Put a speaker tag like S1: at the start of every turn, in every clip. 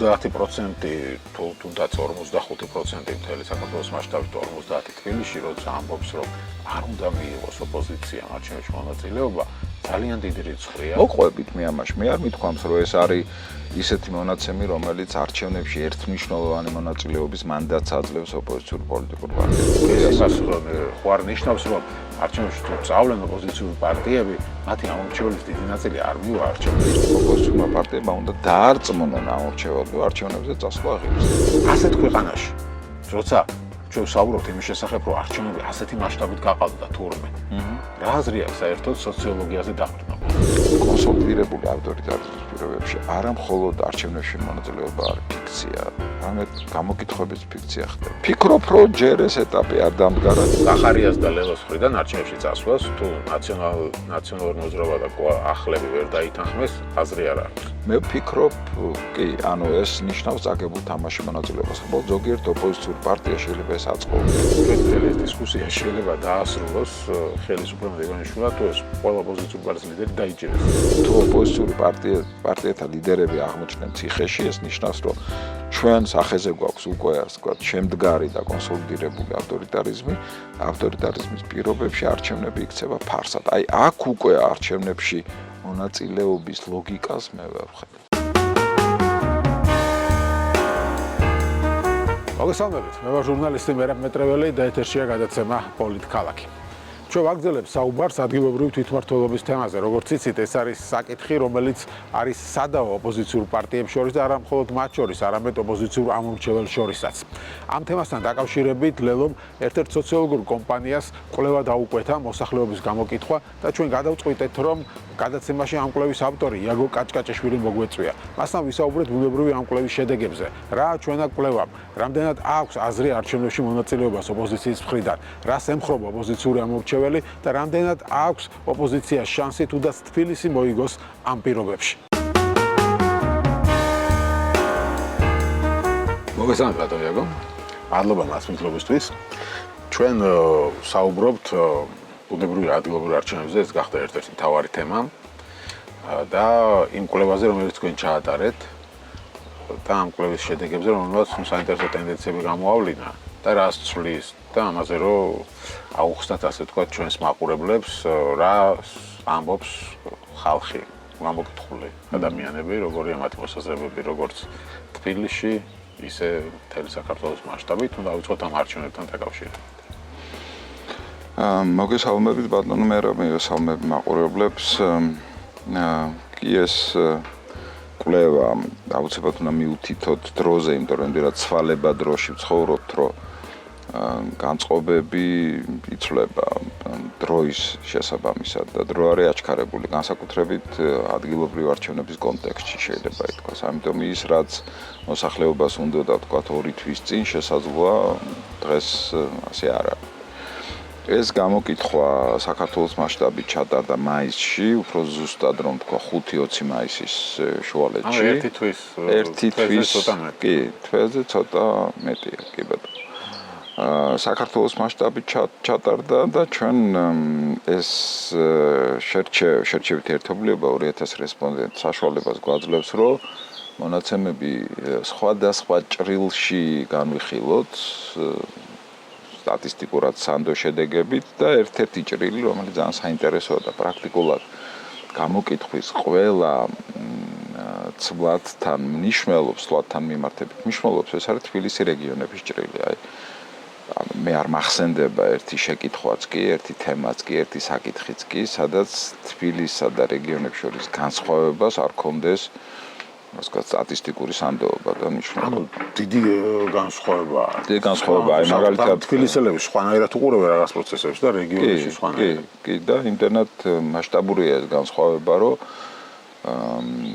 S1: 50% თუნდაც 45% მთელი საქართველოს მასშტაბით 50 თბილისში, როცა ამბობს, რომ არ უნდა მიიღოს ოპოზიციამ არჩევნებში მონაწილეობა, ძალიან დიდი რიცხვია.
S2: მოყვებით მე ამაში, მე არ მithქვამს, რომ ეს არის ისეთი მონაცემი, რომელიც არჩევნებში ერთმნიშვნელოვანი მონაწილეობის მანდატს აძლევს ოპოზიციურ პოლიტიკურ პარტიებს.
S1: ეს ხوار ნიშნავს, რომ არჩევნებში თუ წავლენ ოპოზიციური პარტიები, მათი ამორჩეველის დიდი ნაწილი არ მივა არჩევნებში.
S2: ოპოზიციურმა პარტიებმა უნდა დაარწმუნონ ამორჩეველები არჩევნებზე წასვლა აღებს.
S1: ასეთ ქვეყანაში, როცა ჩვენ ვსაუბრობთ იმის შესახებ, რომ არჩევნები ასეთი მასშტაბით გაყალბდა თურმე. რა აზრი აქვს საერთოდ სოციოლოგიაზე დაყრდნობა?
S2: კონსოლიდირებული ავტორიტარიზმის პირობებში არა მხოლოდ არჩევნებში მონაწილეობა არის ფიქცია, არამედ გამოკითხვების ფიქცია ხდება. ფიქრობ, რომ ჯერ ეს ეტაპი არ დამდგარა.
S1: კახარიას და ლელოს მხრიდან არჩევნებში წასვლას თუ ნაციონალური მოძრაობა და ახლები ვერ დაითანხმეს, აზრი არ აქვს.
S2: მე ვფიქრობ, კი, ანუ ეს ნიშნავს წაგებულ თამაში მონაწილეობას. ხოლო ზოგიერთ ოპოზიციურ პარტია შეიძლება ეს აწყობოს.
S1: მთელი ეს დისკუსია შეიძლება დაასრულოს ხელისუფლებამ ივანიშვილმა თუ ეს ყველა ოპოზიციური პარტიის ლიდერი დაიჭირეს.
S2: თუ ოპოზიციური პარტიათა ლიდერები აღმოჩნდნენ ციხეში, ეს ნიშნავს, რომ ჩვენ სახეზე გვაქვს უკვე ასე ვთქვათ, შემდგარი და კონსოლიდირებული ავტორიტარიზმის პირობებში არჩევნები იქცევა ფარსად. აი, აქ უკვე არჩევნებში მონაწილეობის ლოგიკას მე ვერ ვხედავ.
S1: მოგესალმებით, მე ვარ ჟურნალისტი მერაბ მეტრეველი და ეთერშია გადაცემა პოლიტქალაქი. ჩვენ ვაგრძელებთ საუბარს ადგილობრივი თვითმმართველობის თემაზე. როგორც იცით, ეს არის საკითხი, რომელიც არის სადავო ოპოზიციურ პარტიებს შორის და არა მხოლოდ მათ შორის, არამედ ოპოზიციურ ამორჩეველს შორისაც. ამ თემასთან დაკავშირებით ლელომ ერთ-ერთ სოციოლოგურ კომპანიას კვლევა დაუკვეთა მოსახლეობის გამოკითხვა და ჩვენ გადავწყვიტეთ, რომ გადაცემაში ამ კვლევის ავტორი იაგო კაჭკაჭიშვილი მოგვეწვია. მასთან ვისაუბრეთ ბუნებრივი ამ კვლევის შედეგებზე. რა ჩვენა კვლევამ, რამდენად აქვს აზრი არჩევნებში მონაწილეობას ოპოზიციის მხრიდან, რას ემხრობა ოპოზიციური ამორჩეველი და რამდენად აქვს ოპოზიციას შანსი თუნდაც თბილისი მოიგოს ამ პირობებში. მოგესალმებით ბატონ იაგო. მადლობა მასპინძლობისთვის. ჩვენ საუბრობთ ბუნებრივი ადგილობრივი არჩევნებზე, ეს გახდა ერთ-ერთი მთავარი თემა და იმ კვლევაზე, რომელიც თქვენ ჩაატარეთ და ამ კვლევის შედეგებზე, რომელსაც საინტერესო ტენდენციები გამოავლინა და რას ცვლის და ამაზე რომ აუხსნათ ასე ვთქვათ ჩვენს მაყურებლებს, რა ამბობს ხალხი, გამოკითხული ადამიანები, როგორია მათი მოსაზრებები, როგორც თბილისში, ისე მთელი საქართველოს მასშტაბით, უნდა დავიწყოთ ამ არჩევნებთან დაკავშირებით.
S2: მოგესალმებით ბატონო მერაბ, მოგესალმებით მაყურებლებს. კი ეს კვლევა აუცილებლად უნდა მიუთითოთ დროზე, იმიტომ რომ იმდენად ცვალება დროში ვცხოვრობთ, რომ განწყობები იცვლება დროის შესაბამისად და დრო არის აჩქარებული, განსაკუთრებით ადგილობრივი არჩევნების კონტექსტში შეიძლება ითქვას. ამიტომ ის, რაც მოსახლეობას უნდა თქვათ 2 თვის წინ შესაძლოა, დღეს ასე არ არის. ეს გამოკითხვა საქართველოს მასშტაბით ჩატარდა მაისში, უფრო ზუსტად რომ თქვა 5-20 მაისის შუალედში. ერთი თვის ცოტა მეტი. კი, თვეზე ცოტა მეტია, კი ბატონო. საქართველოს მასშტაბით ჩატარდა და ჩვენ ეს შერჩევითი ერთობლიობა 2000 რესპონდენტ საშუალებას გვაძლევს, რომ მონაცემები სხვადასხვა ჭრილში განვიხილოთ სტატისტიკურად სანდო შედეგებით და ერთ-ერთი ჭრილი, რომელიც ძალიან საინტერესოა და პრაქტიკულად გამოკითხვის ყველა ცვლადთან მნიშვნელობს, ცვლადთან მიმართებით მნიშვნელობს, ეს არის თბილისის რეგიონების ჭრილი. მე არ მახსენდება ერთი შეკითხვაც კი, ერთი თემაც კი, ერთი საკითხიც კი, სადაც თბილისსა და რეგიონებს შორის განსხვავებას არ ქონდეს, ასე ვთქვათ, სტატისტიკური სანდოობა და მნიშვნელობა.
S1: დიდი განსხვავებაა.
S2: დიდი განსხვავებაა, მაგალითად
S1: თბილისელები სხვანაირად უყურებენ რაღაც პროცესებს და რეგიონებში სხვანაირად.
S2: კი, და იმდენად მასშტაბურია ეს განსხვავება, რომ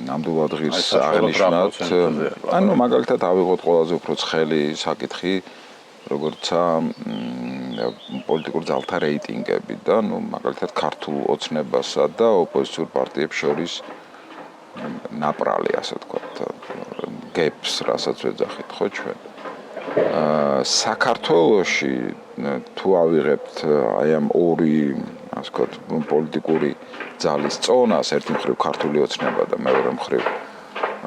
S2: ნამდვილად ღირს აღნიშნათ. ანუ მაგალითად ავიღოთ ყველაზე უფრო ცხელი საკითხი, როგორცაა პოლიტიკურ ძალთა რეიტინგები და მაგალითად ქართულ ოცნებასა და ოპოზიციურ პარტიებს შორის ნაპრალი, ასე ვთქვათ, გეპს, რასაც ვეძახით ხო ჩვენ. საქართველოში თუ ავიღებთ აი ამ ორი, ასე ვთქვათ, პოლიტიკური ძალის წონას, ერთი მხრივ ქართული ოცნება და მეორე მხრივ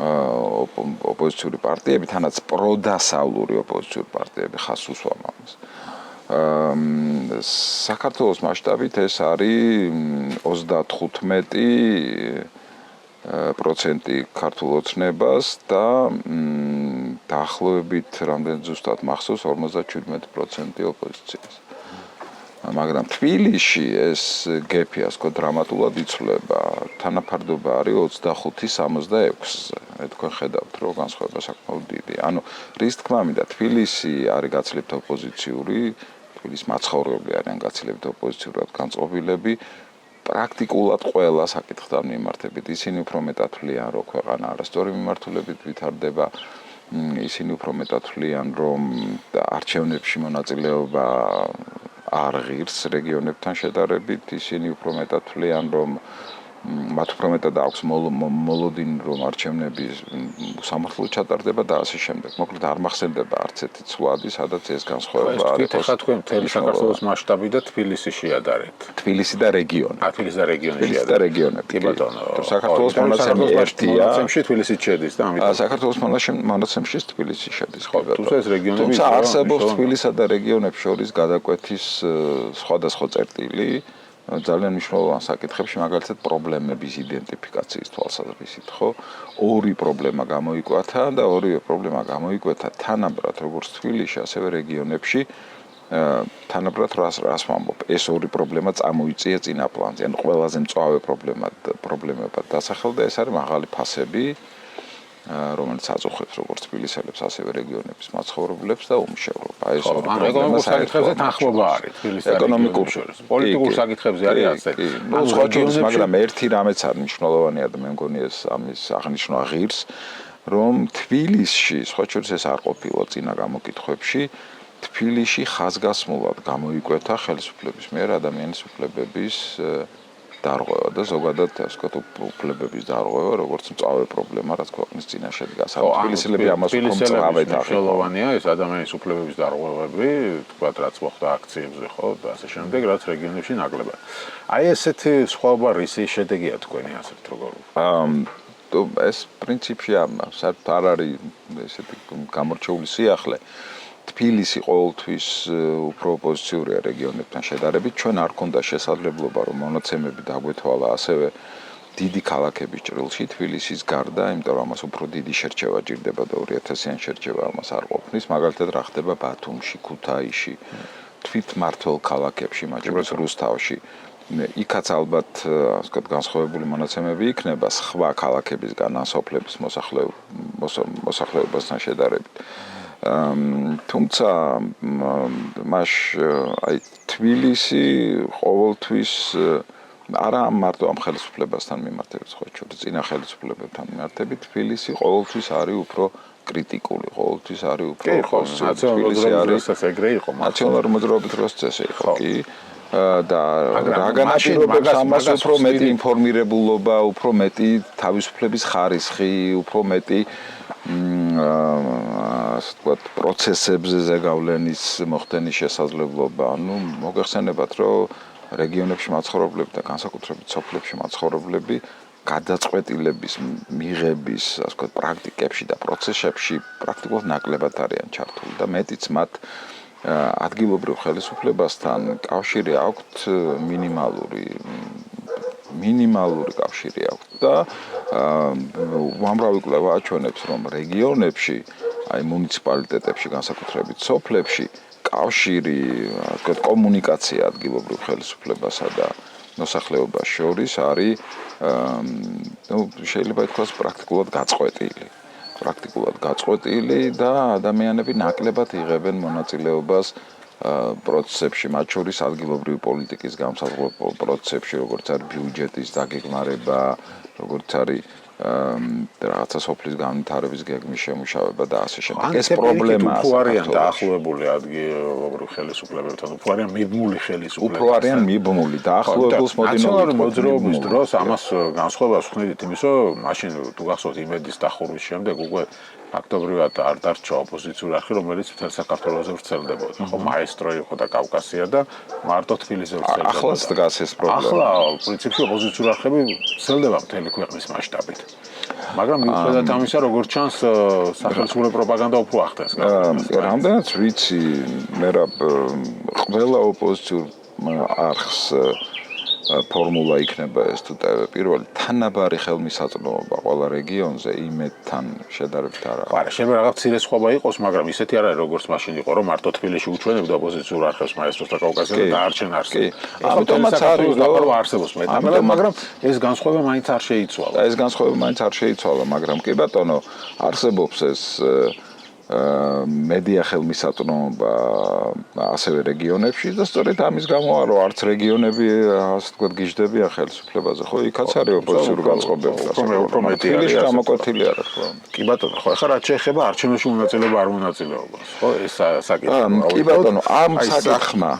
S2: ოპოზიციური პარტიები, თანაც პროდასავლური ოპოზიციური პარტიები ხას უსვამ ამას. საქართველოს მასშტაბით ეს არის 35% ქართულ ოცნებას და დაახლოებით რამდენი ზუსტად მახსოვს 57% ოპოზიციას. მაგრამ თბილისში ეს გეფი ასე ვთქვათ დრამატულად იცვლება. თანაფარდობა არის 25-66-ზე. თქვენ ხედავთ, რომ განსხვავება საკმაოდ დიდია. ანუ რის თქმა მინდა, თბილისი არის გაცილებით ოპოზიციური, თბილისის მაცხოვრებლები არიან გაცილებით ოპოზიციურად განწყობილები. პრაქტიკულად ყველა საკითხთან მიმართებით ისინი უფრო მეტად თვლიან, რომ ქვეყანა არასწორი მიმართულებით ვითარდება. ისინი უფრო მეტად თვლიან, რომ არჩევნებში მონაწილეობა არ ღირს რეგიონებთან შედარებით, ისინი უფრო მეტად თვლიან, რომ მათ უფრო მეტად აქვს მოლოდინი, რომ არჩევნები სამართლოდ ჩატარდება და ასე შემდეგ. მოკლედ არ მახსენდება არც ერთი ცვლადი, სადაც ეს განსხვავება არ იყოს.
S1: ეხლა თქვენ მთელი საქართველოს მასშტაბი და თბილისი შეადარეთ.
S2: თბილისი და რეგიონი.
S1: თბილისი და რეგიონი
S2: თბილისი და
S1: შეადარეთ.
S2: რეგიონები.
S1: კი ბატონო.
S2: საქართველოს მონაცემი ერთია.
S1: მონაცემში თბილისი შედის და ამიტომ
S2: საქართველოს მონაცემში თბილისი შედის.
S1: თუმცა ეს რეგიონები
S2: თუმცა არსებობს თბილისსა და რეგიონებს შორის გადაკვეთის სხვადასხვა წერტილი. ძალიან მნიშვნელოვან საკითხებში, მაგალითად პრობლემების იდენტიფიკაციის თვალსაზრისით, ხო? ორი პრობლემა გამოიკვეთა და ორივე პრობლემა გამოიკვეთა თანაბრად როგორც თბილისში, ასევე რეგიონებში. თანაბრად რას ვამბობ? ეს ორი პრობლემა წამოიწია წინა პლანზე, ანუ ყველაზე მწვავე პრობლემებად დასახელდა, ეს არის მაღალი ფასები, რომელიც აწუხებს როგორც თბილისელებს, ასევე რეგიონების მაცხოვრებლებს და უმშევრობა. ეს ორი პრობლემა
S1: საკითხებზე თანხმობა არის თბილისის და რეგიონების შორის. პოლიტიკურ საკითხებზე არის ასეთი.
S2: ნუ სხვა ჯერს, მაგრამ ერთი რამეც არის მნიშვნელოვანია და მე მგონი ეს ამის აღნიშვნა ღირს, რომ თბილისში სხვა ჯერს ეს არ ყოფილა წინა გამოკითხვებში. თბილისში ხაზგასმულად გამოიკვეთა ხელისუფლების მიერ ადამიანის უფლებების დარღვევა და ზოგადად ასე ვთქვათ უფლებების დარღვევა როგორც მწვავე პრობლემა რაც ქვეყნის წინაშე დგას. თბილისელები ამას უფრო მწვავედ
S1: აღნიშნულოვანია ეს ადამიანის უფლებების დარღვევები, თქვათ რაც მოხდა აქციებზე, ხო და ასე შემდეგ, რაც რეგიონებში ნაკლებად. აი ესეთი სხვაობა რისი შედეგია თქვენი ასეთ როგორ?
S2: ეს პრინციპში საერთოდ არ არის ესეთი გამორჩეული სიახლე. თბილისი ყოველთვის უფრო ოპოზიციურია რეგიონებთან შედარებით. ჩვენ არ გქონდა შესაძლებლობა რომ მონაცემები დაგვეთვალა ასევე დიდი ქალაქების ჭრილში თბილისის გარდა, იმიტომ რომ ამას უფრო დიდი შერჩევა ჭირდება და 2000-იან შერჩევა ამას არ ყოფნის. მაგალითად რა ხდება ბათუმში, ქუთაისში, თვითმმართველ ქალაქებში, მათ შორის რუსთავში. იქაც ალბათ ასე ვთქვათ განსხვავებული მონაცემები იქნება სხვა ქალაქებისგან ასოფლების მოსახლეობასთან შედარებით. თუმცა მას აი თბილისი ყოველთვის არა მარტო ამ ხელისუფლებასთან მიმართებით, ხო ჩვენ წინა ხელისუფლებებთან მიმართებით, თბილისი ყოველთვის არის უფრო კრიტიკული, ყოველთვის არის უფრო
S1: ნაციონალურ ეგრე იყო,
S2: ნაციონალურ მოძრაობის დროს წესი იყო, კი და რა განაპირობებს ამას უფრო მეტი ინფორმირებულობა, უფრო მეტი თავისუფლების ხარისხი, უფრო მეტი ასე ვთქვათ პროცესებზე ზეგავლენის მოხდენის შესაძლებლობა. ანუ მოგეხსენებათ, რომ რეგიონებში მაცხოვრებლები და განსაკუთრებით სოფლებში მაცხოვრებლები გადაწყვეტილების მიღების, ასე ვთქვათ, პრაქტიკებში და პროცესებში პრაქტიკულად ნაკლებად არიან ჩართული და მეტიც მათ ადგილობრივ ხელისუფლებასთან კავშირი აქვთ მინიმალური კავშირი აქვთ და უამრავი კვლევა აჩვენებს, რომ რეგიონებში, აი მუნიციპალიტეტებში, განსაკუთრებით სოფლებში, კავშირი, ასე ვთქვათ, კომუნიკაცია ადგილობრივ ხელისუფლებასა და მოსახლეობას შორის არის, ნუ შეიძლება ითქვას პრაქტიკულად გაწყვეტილი და ადამიანები ნაკლებად იღებენ მონაწილეობას პროცესებში, მათ შორის ადგილობრივი პოლიტიკის გამსაზღვრებელ პროცესებში, როგორც არის ბიუჯეტის დაგეგმარება, როგორც არის რაღაცა სოფლის განვითარების გეგმის შემუშავება და ასე შემდეგ. ეს პრობლემაა.
S1: უფრო არიან დაახლოებული ადგილობრივ ხელისუფლებებთან, უფრო არიან მიბმული ხელისუფლებებთან.
S2: უფრო არიან მიბმული დაახლოებულს
S1: ნაციონალური მოძრაობის დროს ამას განსხვავებას ვხდით იმის, რომ მაშინ თუ გახსოვთ იმედის დახურვის შემდეგ უკვე ფაქტობრივად არ დარჩა ოპოზიციური არხი, რომელიც მთელ საქართველოზე ვრცელდებოდა. ხო, მაესტრო იყო და კავკასია და მარტო თბილისზე ვრცელდებოდა.
S2: ახლაც დგას ეს პრობლემა.
S1: ახლა პრინციპში ოპოზიციური არხები ვრცელდება მთელი ქვეყნის მასშტაბით. მაგრამ მიუხედავად ამისა, როგორც ჩანს, სახელმწიფო პროპაგანდა უფრო ახდენს.
S2: რამდენიც ვიცი, მე რა ყველა ოპოზიციურ არხს ფორმულა იქნება ეს თუ პირველი თანაბარი ხელმისაწვდომობა ყველა რეგიონზე იმედთან შედარებით არ არის.
S1: არა, შეიძლება რაღაც მცირე სხვაობა იყოს, მაგრამ ისეთი არ არის, როგორც მაშინ იყო, რომ მარტო თბილისში უჩვენებდა ოპოზიციურ არხებს მაესტროს და კავკასიაზე და დაარჩენ არსებობს.
S2: ამიტომაც არის,
S1: რომ არსებობს მეტად, მაგრამ ეს განსხვავება მაინც არ შეიცვალა.
S2: ეს განსხვავება მაინც არ შეიცვალა, მაგრამ კი ბატონო, არსებობს ეს მედია ხელმისაწვდომობა ასევე რეგიონებში და სწორედ ამის გამოა რომ არც რეგიონები ასე ვთქვათ გიждდებიან ხელისუფლებაზე ხო იქაც არის ოპოზიციური განწყობები
S1: უფრო მეტი არის
S2: გამოკვეთილი არა ხო
S1: კი ბატონო ხო ახლა რაც შეეხება არჩევნებში მონაწილეობა არ მონაწილეობას ხო ეს საკითხი
S2: კი ბატონო ამ საკითხმა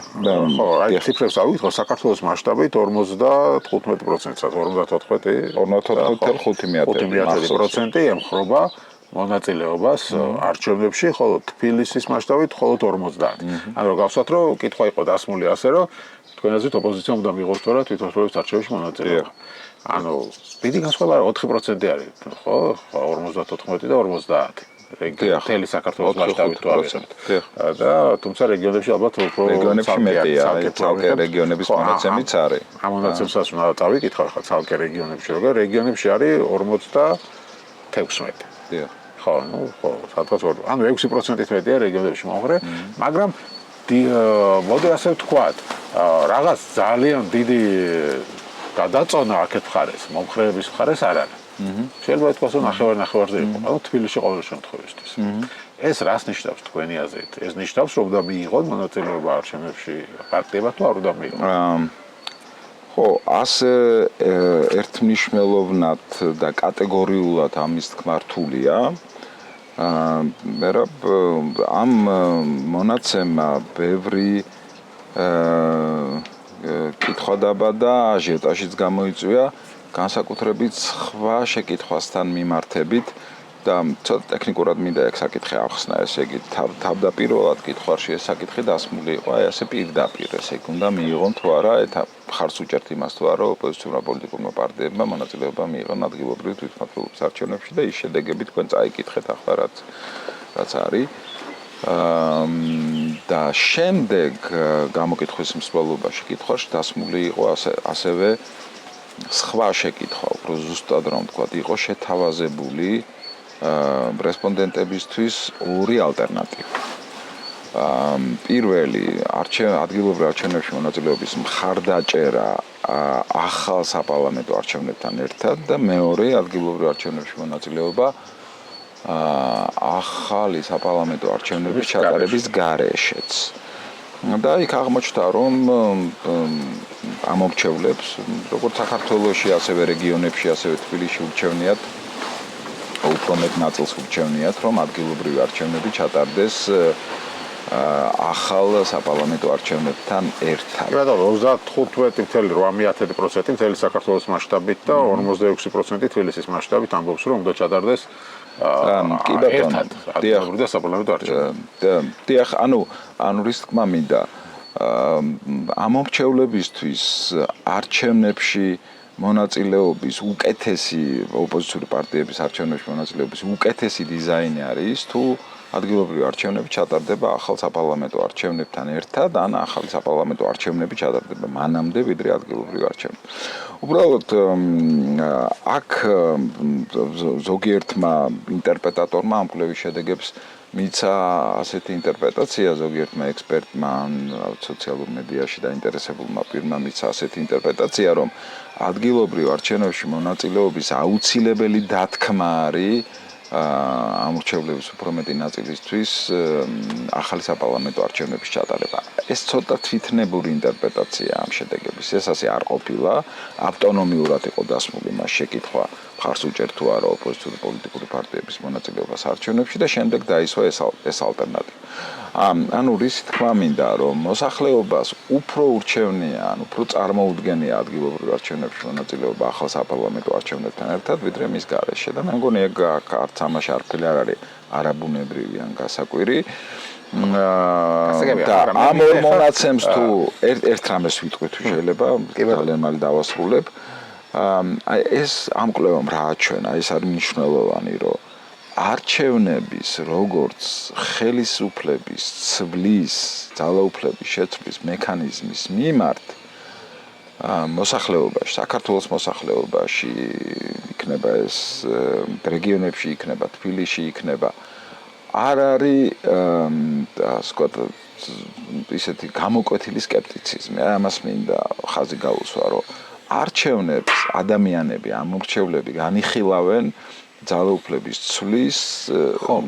S1: ხო აი ციფრებს ავიღო საქართველოს მასშტაბით 55%-საც 54.5% ემხრობა მონაწილეობას არჩევნებში, ხოლო თბილისის მასშტაბით მხოლოდ 50. ანუ გავსვათ რომ კითხვა იყო დასმული ასე რომ თქვენ აზრით ოპოზიციამ უნდა მიიღოს თუ არა თვითმმართველობის არჩევნებში მონაწილეობა. ანუ დიდი განსხვავება 4% არის, ხო? 54 და 50. მთელი საქართველოს მასშტაბით თუ ავიღებთ. და თუმცა რეგიონებში ალბათ უფრო
S2: რეგიონებში მეტია, ცალკე რეგიონების მონაცემიც არის.
S1: ამ მონაცემსაც უნდა დავიკითხავ ხა ცალკე რეგიონებში, როგორ რეგიონებში არის 56. ხო, ну, ხო, სადღაც ანუ 6%-ით მეტია რეგიონებში მომხრე, მაგრამ მოდი ასე ვთქვათ, რაღაც ძალიან დიდი გადაწონა აქეთ მხარეს, მომხრეების მხარეს არ არის. შეიძლება ითქვას, რომ ნახევარ-ნახევარზე იყო, ანუ თბილისში ყოველ შემთხვევისთვის. ეს რას ნიშნავს თქვენი აზრით? ეს ნიშნავს, რომ უნდა მიიღონ მონაწილეობა არჩევნებში პარტიებმა თუ არ უნდა მიიღონ?
S2: ხო, ასე ერთმნიშვნელოვნად და კატეგორიულად ამის თქმა რთულია. მე რა ამ მონაცემა ბევრი კითხვა დაბადა, აჟიოტაჟიც გამოიწვია, განსაკუთრებით სხვა შეკითხვასთან მიმართებით და ცოტა ტექნიკურად მინდა ეგ საკითხი ახსნა, ესე იგი თავდაპირველად კითხვაში ეს საკითხი დასმული იყო, აი ასე პირდაპირ, ესე იგი უნდა მიიღონ თუ არა, ხარს უჭერთ იმას თუ არა ოპოზიციურმა პოლიტიკურმა პარტიებმა მონაწილეობა მიიღონ ადგილობრივ თვითმმართველობის არჩევნებში და ის შედეგები თქვენ წაიკითხეთ ახლა რაც არის. და შემდეგ გამოკითხვის მსვლელობაში კითხვაში დასმული იყო ასევე სხვა შეკითხვა, უფრო ზუსტად რომ ვთქვათ, იყო შეთავაზებული რესპონდენტებისთვის ორი ალტერნატივა. პირველი ადგილობრივ არჩევნებში მონაწილეობის მხარდაჭერა ახალ საპარლამენტო არჩევნებთან ერთად და მეორე ადგილობრივ არჩევნებში მონაწილეობა ახალი საპარლამენტო არჩევნების ჩატარების გარეშეც. და იქ აღმოჩნდა რომ ამომრჩევლებს როგორც საქართველოში ასევე რეგიონებში ასევე თბილისში ურჩევნიათ უფრო მეტ ნაწილს ურჩევნიათ რომ ადგილობრივი არჩევნები ჩატარდეს ახალ საპარლამენტო არჩევნებთან ერთად.
S1: ბატონო 35.8% მთელი საქართველოს მასშტაბით და 46% თბილისის მასშტაბით ამბობს რომ უნდა ჩატარდეს
S2: კი ბატონო
S1: ადგილობრივი და საპარლამენტო არჩევნები.
S2: დიახ, ანუ რის თქმა მინდა ამომრჩევლებისთვის არჩევნებში მონაწილეობის უკეთესი ოპოზიციური პარტიების არჩევნებში მონაწილეობის უკეთესი დიზაინი არის თუ ადგილობრივი არჩევნები ჩატარდება ახალ საპარლამენტო არჩევნებთან ერთად, ან ახალი საპარლამენტო არჩევნები ჩატარდება მანამდე, ვიდრე ადგილობრივი არჩევნები. უბრალოდ აქ ზოგიერთმა ინტერპრეტატორმა ამ კვლევის შედეგებს მიცა ასეთი ინტერპრეტაცია, ზოგიერთმა ექსპერტმა ან სოციალურ მედიაში დაინტერესებულმა პირმა მიცა ასეთი ინტერპრეტაცია, რომ ადგილობრივ არჩევნებში მონაწილეობის აუცილებელი დათქმა არის ამორჩევლების უფრო მეტი ნაწილისთვის ახალი საპარლამენტო არჩევნების ჩატარება. ეს ცოტა თვითნებური ინტერპრეტაცია ამ შედეგების. ეს ასე არ ყოფილა, ავტონომიურად იყო დასმული მას შეკითხვა, ხარს უჭერთ თუ არა ოპოზიციური პოლიტიკური პარტიების მონაწილეობას არჩევნებში და შემდეგ დაისვა ეს ალტერნატივა. ანუ რისი თქმა მინდა, რომ მოსახლეობას უფრო ურჩევნია, ან უფრო წარმოუდგენია ადგილობრივ არჩევნებში მონაწილეობა ახალ საპარლამენტო არჩევნებთან ერთად, ვიდრე მის გარეშე და მე მგონი ეგ არც ამაში არაფერი არ არის არაბუნებრივი ან გასაკვირი. და ამ ორ მონაცემს თუ ერთ რამეს ვიტყვი თუ შეიძლება ძალიან მალე დავასრულებ. ეს ამ კვლევამ რა აჩვენა, ეს არის მნიშვნელოვანი, რომ არჩევნების როგორც ხელისუფლების ცვლის, ძალაუფლების შეცვლის მექანიზმის მიმართ მოსახლეობაში, საქართველოს მოსახლეობაში იქნება ეს რეგიონებში იქნება, თბილისში იქნება არ არის ასე ვთქვათ ისეთი გამოკვეთილი სკეპტიციზმი. ამას მინდა ხაზი გაუსვა, რომ არჩევნებს ადამიანები, ამორჩევლები განიხილავენ ძალაუფლების ცვლის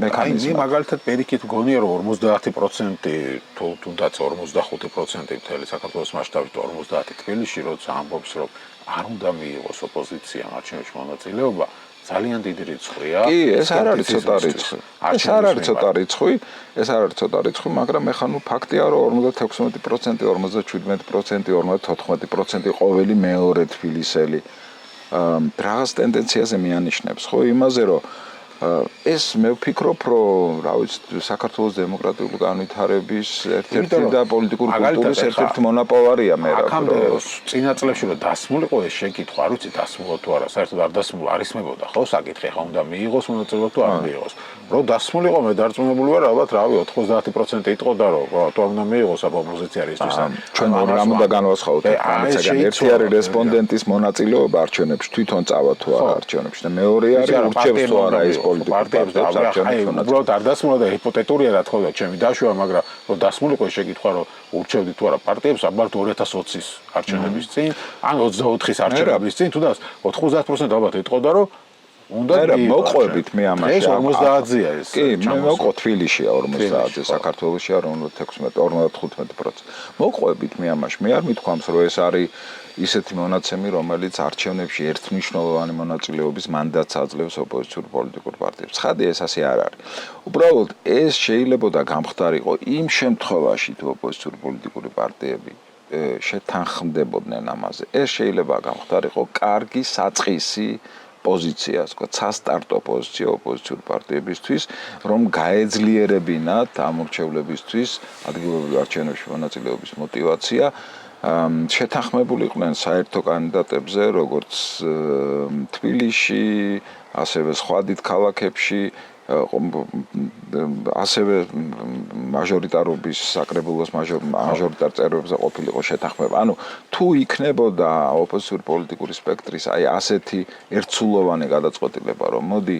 S2: მექანიზმად.
S1: მაგალითად პირიქით გონია რომ 50% თუნდაც 45% მთელი საქართველოს მასშტაბით 50 თბილისში როცა ამბობს რომ არ უნდა მიიღოს ოპოზიციამ არჩევნებში მონაწილეობა ძალიან დიდი რიცხვია.
S2: კი, ეს არ არის ცოტა რიცხვი. ეს არ არის ცოტა რიცხვი, ეს არ არის ცოტა რიცხვი, მაგრამ ეხლა ნუ ფაქტია რომ 56%, 57%, 54% ყოველი მეორე თბილისელი რაღაც ტენდენციაზე მიანიშნებს, ხო, იმაზე რომ ეს მე ვფიქრობ, რომ რა ვიცი, საქართველოს დემოკრატიული განვითარების ერთ-ერთი და პოლიტიკური კულტურის ერთ-ერთი მონაპოვარია მე რა.
S1: აქამდე წინა წლებში რომ დასმულიყო ეს შეკითხვა, არ ვიცი დასმულა თუ არა, საერთოდ არ დასმულა, არ ისმებოდა ხო საკითხი, ხა უნდა მიიღოს მონაწილეობა თუ არ მიიღოს. რომ დასმულიყო მე დარწმუნებული ვარ, ალბათ რავი 90% იტყოდა რომ თუ უნდა მიიღოს ოპოზიცია რისთვის.
S2: ჩვენ რომ უნდა განვასხვაოთ განაცაგან ერთი არის რესპონდენტის მონაწილეობა არჩევნებში, თვითონ წავა თუ არა არჩევნებში და მეორე არის ურჩევს თუ არა ეს
S1: პარტიებს და უბრალოდ არ დასმულა და ჰიპოთეტურია რა თქმა უნდა ჩემი დაშვება, მაგრამ რომ დასმულიყო შეკითხვა რომ ურჩევდი თუ არა პარტიებს ალბათ 2020-ის არჩევნების წინ, ან 24-ის არჩევნების წინ, თუნდაც 90% ალბათ ეტყოდა რომ უნდა
S2: მოყვებით მე ამაში.
S1: ეს 50-ზეა ეს.
S2: კი, მე მოყვ თბილისშია 50-ზე, საქართველოსია 16-15%. მოყვებით მე ამაში. მე არ მithქვამს რომ ეს არის ისეთი მონაცემი, რომელიც არჩევნებში ერთმნიშვნელოვანი მონაწილეობის მანდატს აძლევს ოპოზიციურ პოლიტიკურ პარტიებს. ცხადია, ეს ასე არ არის. უბრალოდ ეს შეიძლებოდა გამხდარიყო იმ შემთხვევაში, თუ ოპოზიციური პოლიტიკური პარტიები შეთანხმდებოდნენ ამაზე. ეს შეიძლება გამხდარიყო კარგი საწყისი პოზიცია, ასე ვთქვათ, სასტარტო პოზიცია ოპოზიციურ პარტიებისთვის, რომ გაეძლიერებინათ ამორჩევლებისთვის ადგილობრივ არჩევნებში მონაწილეობის мотиваცია. შეთანხმებულიყვნენ საერთო კანდიდატებზე, როგორც თბილისში, ასევე სხვა დიდ ქალაქებში, ასევე მაჟორიტარობის საკრებულოს მაჟორიტარ წევრებზე ყოფილიყო შეთანხმება. ანუ თუ იქნებოდა ოპოზიციური პოლიტიკური სპექტრის აი ასეთი ერთსულოვანი გადაწყვეტილება, რომ მოდი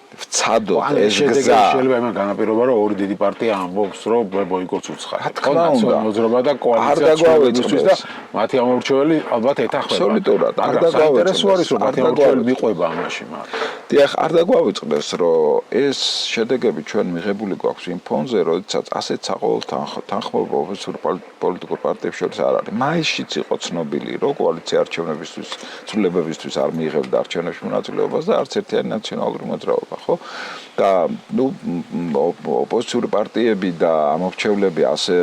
S2: ვცადოთ ეს გზა.
S1: შეიძლება იმან განაპირობა, რომ ორი დიდი პარტია ამბობს, რომ ბოიკოტს უცხარებს.
S2: რა თქმა უნდა,
S1: მოძრობა და კოალიცია ჩვენებისთვის და მათი ამორჩეველი ალბათ ეთანხმება.
S2: აბსოლუტურად, არ დაგვაუწყდეს.
S1: ინტერესო არის, რომ მათი ამორჩეველი მიყვება ამაში, მაგრამ
S2: დიახ, არ დაგვაუწყდეს, რომ ეს შედეგები ჩვენ მიღებული გვაქვს იმ ფონზე, როდესაც ასეთ საყოველთაო თანხმობა ოპოზიციურ პოლიტიკურ პარტიებს შორის არ არის. მაისშიც იყო ცნობილი, რომ კოალიცია არჩევნებისთვის, ცვლილებებისთვის არ მიიღებდა არჩევნებში მონაწილეობას და არც ერთიანი ნაციონალური მოძრაობა, ხო? და ნუ ოპოზიციური პარტიები და ამორჩევლები ასე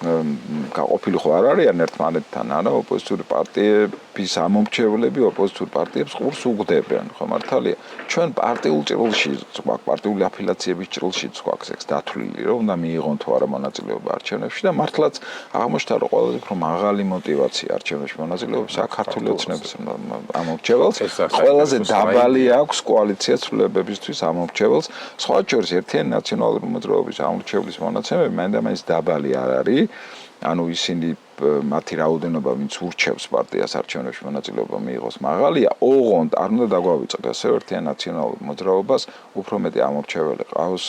S2: გაყოფილი ხო არ არიან ერთმანეთთან, არა, ოპოზიციური პარტიების ამორჩევლები ოპოზიციური პარტიებს ყურს უგდებიან, ხო მართალია? ჩვენ პარტიულ ჭრილში, პარტიული აფილაციების ჭრილში გვაქვს ეს დათვლილი, რომ უნდა მიიღონ თუ არა მონაწილეობა არჩევნებში და მართლაც აღმოჩნდა, რომ ყველაზე უფრო მაღალი мотиваცია არჩევნებში მონაწილეობის საქართველოს ოცნების ამორჩეველს, ყველაზე დაბალი აქვს კოალიცია ცვლილებებისთვის ამორჩეველს, სხვა შორის ერთიანი ნაციონალური მოძრაობის ამორჩევლის მონაცემები მაინდა-მაინც დაბალი არ არის. ანუ ისინი მათი რაოდენობა, ვინც ურჩევს პარტიას არჩევნებში მონაწილეობა მიიღოს მაღალია, ოღონდ არ უნდა დაგვავიწყდეს ერთიან ნაციონალურ მოძრაობას, უფრო მეტი ამორჩეველი ყავს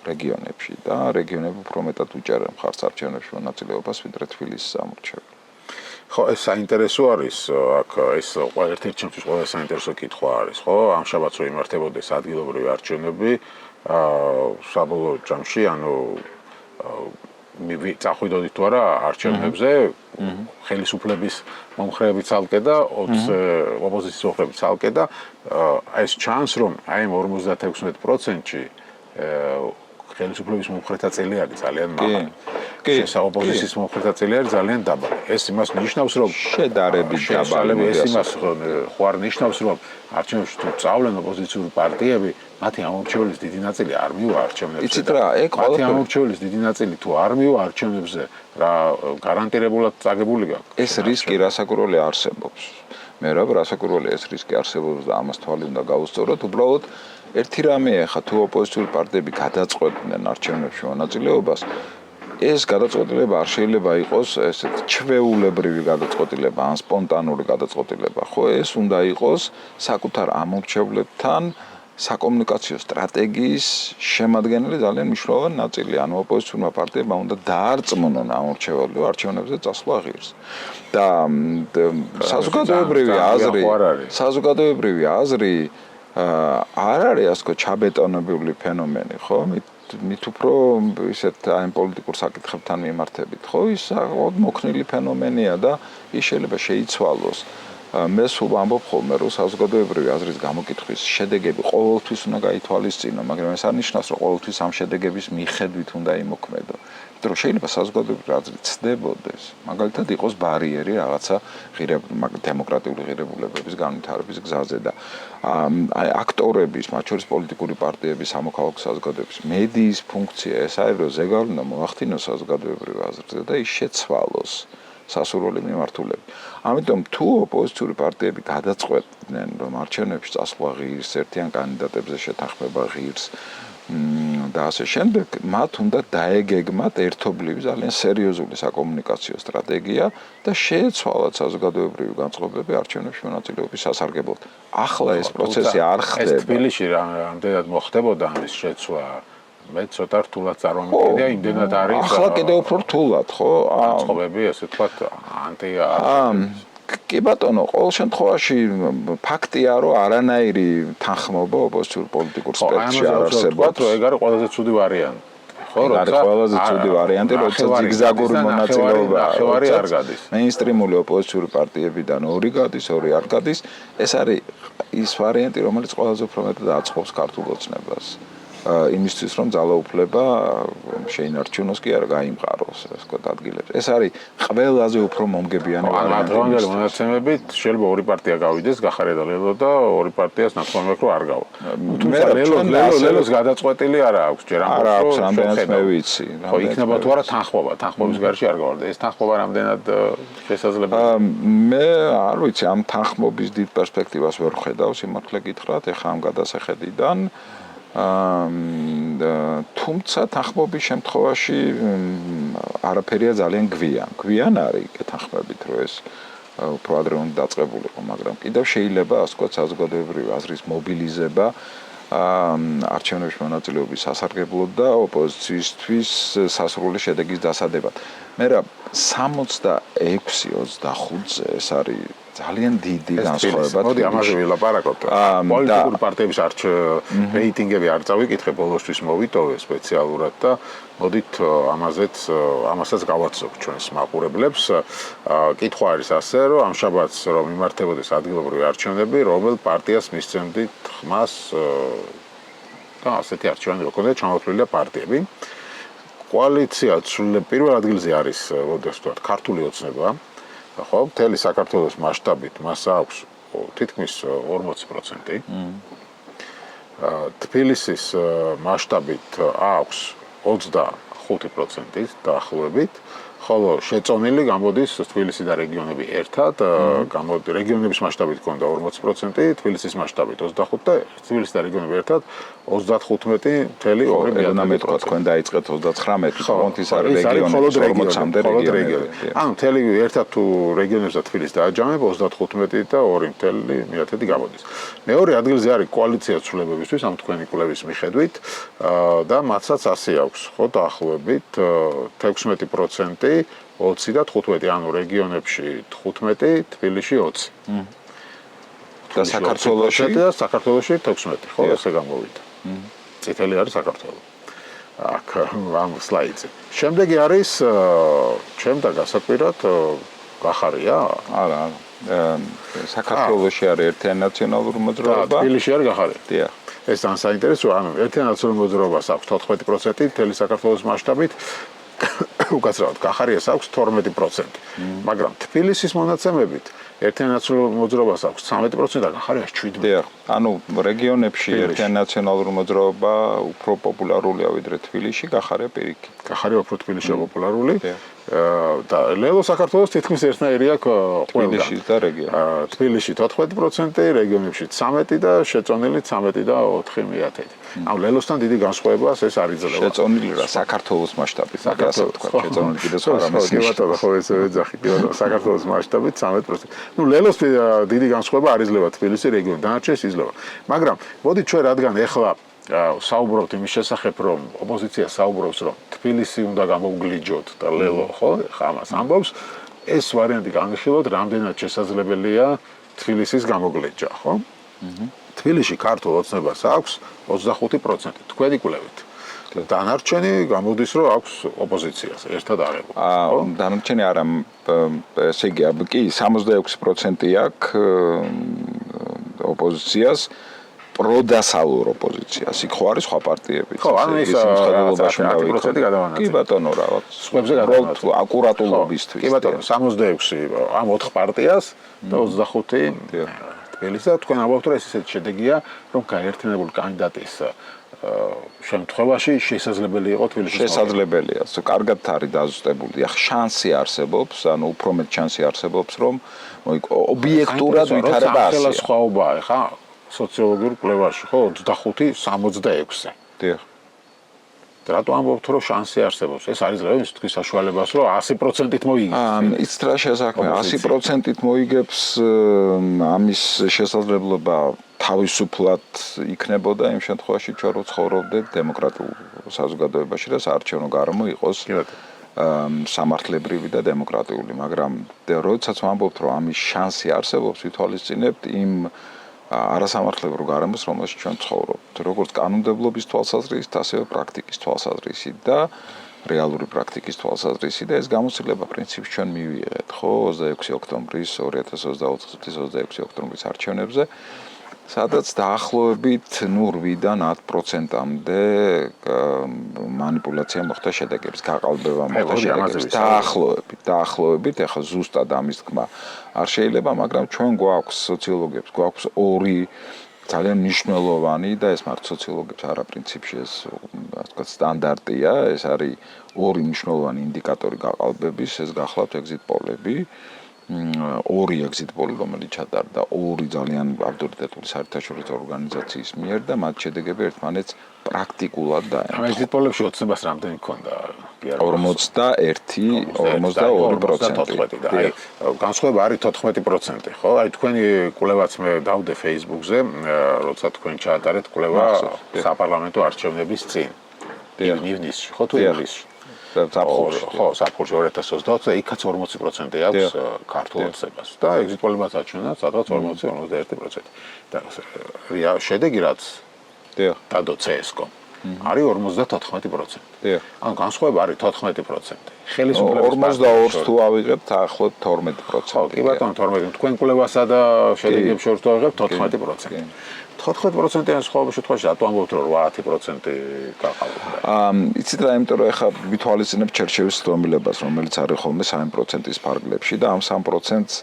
S2: რეგიონებში და რეგიონები უფრო მეტად უჭერენ მხარს არჩევნებში მონაწილეობას, ვიდრე თბილისის ამორჩეველი.
S1: ხო, ეს საინტერესო არის, აქ ეს ერთ-ერთი ჩემთვის ყველაზე საინტერესო კითხვა არის, ხო? ამ შაბათს რომ იმართებოდეს ადგილობრივი არჩევნები, საბოლოო ჯამში, ანუ წახვიდოდით თუ არა არჩევნებზე, ხელისუფლების მომხრეები ცალკე და 20 ოპოზიციის მომხრეები ცალკე და ეს ჩანს რომ აი 56%-ში ხელისუფლების მომხრეთა წილი არის ძალიან მაღალი. კი, ოპოზიციის მომხრეთა წილი არის ძალიან დაბალი. ეს იმას ნიშნავს რომ
S2: შედარებით დაბალი.
S1: ეს იმას ხო არ ნიშნავს რომ არჩევნებში თუ წავლენ ოპოზიციური პარტიები მათი ამორჩეველის დიდი ნაწილი არ მივა არჩევნებზე.
S2: იცით რა, ეგ
S1: მათი ამორჩეველის დიდი ნაწილი თუ არ მივა არჩევნებზე, რა გარანტირებულად წაგებული გაქვს.
S2: ეს რისკი რასაკურველი არსებობს. მე რა რასაკურველია ეს რისკი არსებობს და ამას თვალი უნდა გაუსწოროთ. უბრალოდ ერთი რამეა ხა თუ ოპოზიციური პარტიები გადაწყვეტდნენ არჩევნებში მონაწილეობას, ეს გადაწყვეტილება არ შეიძლება იყოს ესეთ ჩვეულებრივი გადაწყვეტილება ან სპონტანური გადაწყვეტილება, ხო? ეს უნდა იყოს საკუთარ ამორჩევლებთან საკომუნიკაციო სტრატეგიის შემადგენელი ძალიან მნიშვნელოვანი ნაწილი. ანუ ოპოზიციურმა პარტიებმა უნდა დაარწმუნონ ამორჩეველი არჩევნებზე წასვლა ღირს. და საზოგადოებრივი აზრი არ არის ასე ჩაბეტონებული ფენომენი, ხო? მით უფრო ისეთ აი პოლიტიკურ საკითხებთან მიმართებით, ხო? ის მოქნილი ფენომენია და ის შეიძლება შეიცვალოს. მე სულ ვამბობ ხოლმე, რომ საზოგადოებრივი აზრის გამოკითხვის შედეგები ყოველთვის უნდა გაითვალისწინო, მაგრამ ეს არ ნიშნავს, რომ ყოველთვის ამ შედეგების მიხედვით უნდა იმოქმედო. იმიტომ რომ შეიძლება საზოგადოებრივი აზრი ცდებოდეს, მაგალითად იყოს ბარიერი რაღაცა დემოკრატიული ღირებულებების განვითარების გზაზე და აი აქტორების, მათ შორის პოლიტიკური პარტიების, სამოქალაქო საზოგადოების, მედიის ფუნქცია ეს არის, რომ ზეგავლი უნდა მოახდინოს საზოგადოებრივ აზრზე და ის შეცვალოს სასურველი მიმართულებით. ამიტომ თუ ოპოზიციური პარტიები გადაწყვეტდნენ, რომ არჩევნებში წასვლა ღირს, ერთიან კანდიდატებზე შეთანხმება ღირს და ასე შემდეგ, მათ უნდა დაეგეგმათ ერთობლივი ძალიან სერიოზული საკომუნიკაციო სტრატეგია და შეეცვალათ საზოგადოებრივი განწყობები არჩევნებში მონაწილეობის სასარგებლოდ. ახლა ეს პროცესი არ ხდება.
S1: ეს თბილისში რამდენად მოხდებოდა ამის შეცვლა? მე ცოტა რთულად წარმოვიდგენია, იმდენად არის.
S2: ახლა კიდევ უფრო რთულად, ხო?
S1: განწყობები, ასე ვთქვათ,
S2: კი ბატონო, ყოველ შემთხვევაში ფაქტია, რომ არანაირი თანხმობა ოპოზიციურ პოლიტიკურ სპექტრში არ არსებობს.
S1: რომ ეგ არის ყველაზე ცუდი ვარიანტი. ხო,
S2: ეს არის ყველაზე ცუდი ვარიანტი, როცა ზიგზაგური მონაწილეობა
S1: არ გადის.
S2: მეინსტრიმული ოპოზიციური პარტიებიდან ორი გადის, ორი არ გადის. ეს არის ის ვარიანტი, რომელიც ყველაზე უფრო მეტად აწყობს ქართულ ოცნებას. იმისთვის რომ ძალაუფლება შეინარჩუნოს კი არა გაიმყაროს ეს ვთქვათ ადგილებში. ეს არის ყველაზე უფრო მომგებიანი ვარიანტი.
S1: დღევანდელი მონაცემებით შეიძლება ორი პარტია გავიდეს, გახარია და ლელო და ორი პარტიას ნახმარმა რო არ გავა. თუმცა ლელოს გადაწყვეტილი არა აქვს ჯერ ამბობს.
S2: არა აქვს, რამდენიც მე ვიცი.
S1: ხო, იქნება თუ არა თანხმობა, თანხმობის გარშე არ გავარდა. ეს თანხმობა რამდენად შესაძლებელია?
S2: მე არ ვიცი, ამ თანხმობის დიდ პერსპექტივას ვერ ვხედავ, სიმართლე გითხრათ, ეხლა ამ გადასახედიდან თუმცა თანხმობის შემთხვევაში არაფერია ძალიან გვიან არის თანხმებით, რომ ეს უფრო ადრე უნდა დაწყებულიყო, მაგრამ კიდევ შეიძლება ასე ვთქვათ საზოგადოებრივი აზრის მობილიზება არჩევნებში მონაწილეობის სასარგებლოდ და ოპოზიციისთვის სასრული შედეგის დასადებად. მე რა 66-25-ზე ეს არის ძალიან დიდი განსხვავება.
S1: მოდი ამაზე ვილაპარაკოთ. პოლიტიკური პარტიების რეიტინგები არ წავიკითხე, ბოლოსთვის მოვიტოვე სპეციალურად და მოდით ამასაც გავაცნობთ ჩვენს მაყურებლებს. კითხვა არის ასე, რომ ამ შაბათს რომ მიმართებოდეს ადგილობრივი არჩევნები, რომელ პარტიას მისცემდით ხმას და ასეთი არჩევნები როქონდა ჩამოთვლილია პარტიები. კოალიცია პირველ ადგილზე არის, როდესაც ვთქვათ, ქართული ოცნება. ხო, მთელი საქართველოს მასშტაბით მას აქვს თითქმის 40%. თბილისის მასშტაბით აქვს 25% დაახლოებით, ხოლო შეწონილი გამოდის თბილისი და რეგიონები ერთად, რეგიონების მასშტაბით ქონდა 40%, თბილისის მასშტაბით 25% და თბილისი და რეგიონები ერთად 35.2%.
S2: მე თქვა თქვენ დაიწყეთ 39, თუმცა ის არის რეგიონები 40-მდე რეგიონები.
S1: ანუ მთელი ერთად თუ რეგიონებს და თბილისს დააჯამებ 35 და 2.1 გამოდის. მეორე ადგილზე არის კოალიცია ცვლილებებისთვის, ამ თქვენი კვლევის მიხედვით და მათსაც ასე აქვს, ხო, დაახლოებით 16%, 20 და 15, ანუ რეგიონებში 15, თბილისში 20.
S2: და საქართველოში
S1: 16, ხო, ესე გამოვიდა. წითელი არის საქართველო. აქ ამ სლაიდზე. შემდეგი არის ჩემდა გასაკვირად გახარია?
S2: არა. საქართველოში არის ერთიანი ნაციონალური მოძრაობა.
S1: თბილისში არის გახარია.
S2: დიახ.
S1: ეს ძალიან საინტერესოა, ანუ ერთიანი ნაციონალური მოძრაობას აქვს 14% მთელი საქართველოს მასშტაბით. უკაცრავად გახარიას აქვს 12%. მაგრამ თბილისის მონაცემებით ერთიან ნაციონალურ მოძრაობას აქვს 13%, გახარია 17%.
S2: დიახ, ანუ რეგიონებში ერთიან ნაციონალურ მოძრაობა უფრო პოპულარულია ვიდრე თბილისში, გახარია პირიქით.
S1: გახარია უფრო თბილისში პოპულარული. და ლელო საქართველოს თითქმის ერთნაირი აქვს ყველგან.
S2: თბილისში და რეგიონებში.
S1: თბილისში 14%, რეგიონებში 13% და შეწონილი 13.4%. ანუ ლელოსთან დიდი განსხვავება ეს არ იძლევა.
S2: შეწონილი რა საქართველოს მასშტაბით, ასე ვთქვა, შეწონილი კიდე სხვა რამეს.
S1: კი ბატონო, ხო ესე ვეძახი, კი ბატონო, საქართველოს მასშტაბით 13%. ნუ ლელოს დიდი განსხვავება არ იძლევა თბილისი რეგიონი, დანარჩენს იძლევა. მაგრამ მოდით ჩვენ რადგან ეხლა საუბრობთ იმის შესახებ, რომ ოპოზიცია საუბრობს, რომ თბილისი უნდა გამოვგლიჯოთ და ლელო, ხო, ხა ამას ამბობს, ეს ვარიანტი განვიხილოთ, რამდენად შესაძლებელია თბილისის გამოგლიჯა, ხო? თბილისში ქართულ ოცნებას აქვს 25%. თქვენი კვლევით. დანარჩენი გამოდის, რომ აქვს ოპოზიციას ერთად აღებული.
S2: დანარჩენი არა, ესე იგი, კი 66% აქვს ოპოზიციას. პროდასალურ ოპოზიციას. იქ ხო არის სხვა პარტიები.
S1: ხო, ანუ ის 10% გადავანაცვლე.
S2: კი ბატონო, რაღაც.
S1: სხვებზე გადავანაცვლე.
S2: აკურატულობისთვის.
S1: კი ბატონო, 66 ამ 4 პარტიას და 25 თბილისს და თქვენ ამბობთ, რომ ეს ისეთი შედეგია, რომ გაერთიანებული კანდიდატის შემთხვევაში შესაძლებელი იყო თბილისის
S2: შესაძლებელია. კარგად არის დაზუსტებული. ახ შანსი არსებობს, ანუ უფრო მეტ შანსი არსებობს, რომ ობიექტურად ვითარება ასეა.
S1: ახლა სხვაობაა, ხა? სოციოლოგიურ კვლევაში, ხო, 25-66-ზე.
S2: დიახ.
S1: რატო ამბობთ, რომ შანსი არსებობს? ეს არის ლევნის თქვის საშუალებას, რომ 100%-ით მოიგებს.
S2: იც რა შესაქმე 100%-ით მოიგებს, ამის შესაძლებლობა თავისუფლად იქნებოდა იმ შემთხვევაში, ჩვენ რო ცხოვრობდეთ დემოკრატიულ საზოგადოებაში და საარჩევნო გარემო იყოს სამართლებრივი და დემოკრატიული, მაგრამ როდესაც ვამბობთ, რომ ამის შანსი არსებობს, ვითვალისწინებთ იმ არასამართლებრივ გარემოს, რომელშიც ჩვენ ცხოვრობთ, როგორც კანონმდებლობის თვალსაზრისით, ასევე პრაქტიკის თვალსაზრისით და რეალური პრაქტიკის თვალსაზრისით და ეს გამოცდილება პრინციპს ჩვენ მივიღეთ, ხო, 26 ოქტომბრის 2024 წლის 26 ოქტომბრის არჩევნებზე, სადაც დაახლოებით 8-დან 10%-მდე манипуляция მოხდა შედეგების, გაყალბება მოხდა შედეგების. დაახლოებით, ეხლა ზუსტად ამის თქმა არ შეიძლება, მაგრამ ჩვენ გვაქვს სოციოლოგებს, გვაქვს ორი ძალიან მნიშვნელოვანი და ეს მარტო სოციოლოგებს არა პრინციპში ეს ასე ვთქვათ სტანდარტია, ეს არის ორი მნიშვნელოვანი ინდიკატორი გაყალბების, ეს გახლავთ ეგზიტ პოლები. ორი ეგზიტ პოლი, რომელიც ჩატარდა ორი ძალიან ავტორიტეტული საერთაშორისო ორგანიზაციის მიერ და მათ შედეგები ერთმანეთს პრაქტიკულად დაემთხვა.
S1: ამ ეგზიტ პოლებში ოცნებას რამდენი ჰქონდა?
S2: 41-42%.
S1: აი, განსხვავება არის 14%, ხო? აი თქვენი კვლევაც მე დავდე Facebook-ზე, როცა თქვენ ჩაატარეთ კვლევა საპარლამენტო არჩევნების წინ. ივნისში, ხო თუ ივლისში? ხო, საფუძვლში 2020-ზე იქაც 40% აქვს ქართულ ოცნებას და ეგზიტ პოლებმაც აჩვენა სადღაც 40-51%. და შედეგი რაც დადო CSGO არის 54%. ანუ განსხვავება არის 14%. ხელისუფლების
S2: 42-ს თუ ავიღებთ, ახლად 12%.
S1: ხო, კი ბატონო, 12. თქვენ კვლევასა და შედეგებს შორის თუ ავიღებთ 14%. 14%-იან სხვაობის შემთხვევაში რატო ამბობთ, რომ 80% გაყალბდა?
S2: იცით რა, იმიტომ რომ ეხლა ვითვალისწინებთ ჩერჩევის ცდომილებას, რომელიც არის ხოლმე 3%-ის ფარგლებში და ამ 3%-ს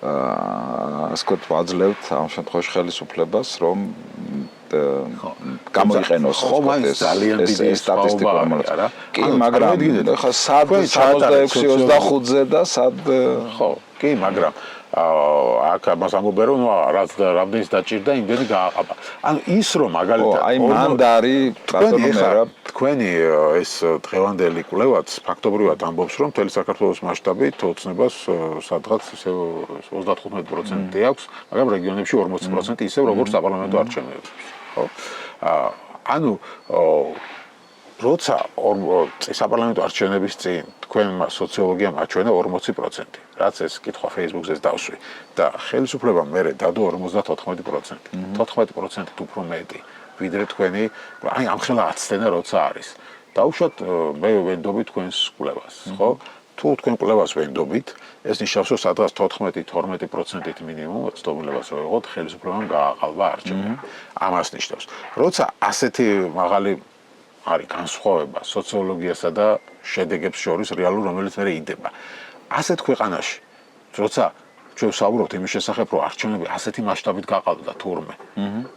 S2: ასე ვთქვათ, ვაძლევთ ამ შემთხვევაში ხელისუფლებას, რომ გამოიყენოს ეს ძალიან დიდი სტატისტიკა, რომელიც კი, მაგრამ ეხლა სად 66-25-ზე და სად
S1: ხო, კი, მაგრამ აქ მას ამბობენ რომ რაც რამდენიც დაჭირდა იმდენი გააყაბა. ანუ ის რომ მაგალითად
S2: აი მანდარი პატრონერა
S1: თქვენი ეს დღევანდელი კვლევაც ფაქტობრივად ამბობს რომ მთელი საქართველოს მასშტაბით ოცნებას სადღაც ისე 35% აქვს, მაგრამ რეგიონებში 40% ისევ როგორც საპარლამენტო არჩევნებში, ხო? ანუ როცა საპარლამენტო არჩევნების წინ თქვენმა სოციოლოგიამ აჩვენა 40%, რაც ეს კითხვა Facebook-ზე დავსვი და ხელისუფლება მერე დადო 54%. 14%-ით უფრო მეტი, ვიდრე თქვენი, აი ამხელა აცდენა როცა არის. დაუშვათ მე ვენდობი თქვენს კვლევას, ხო? თუ თქვენ კვლევას ვენდობით, ეს ნიშნავს, რომ სადღაც 14-12%-ით მინიმუმ ცდომილებას რო ვიღოთ, ხელისუფლებამ გააყალბა არჩევნები. ამას ნიშნავს. როცა ასეთი მაღალი არის განსხვავება სოციოლოგიასა და შედეგებს შორის რეალურ, რომელიც მე იდება. ასეთ ქვეყანაში, როცა ჩვენ ვსაუბრობთ იმის შესახებ, რომ არჩევნები ასეთი მასშტაბით გაყალბდა თურმე.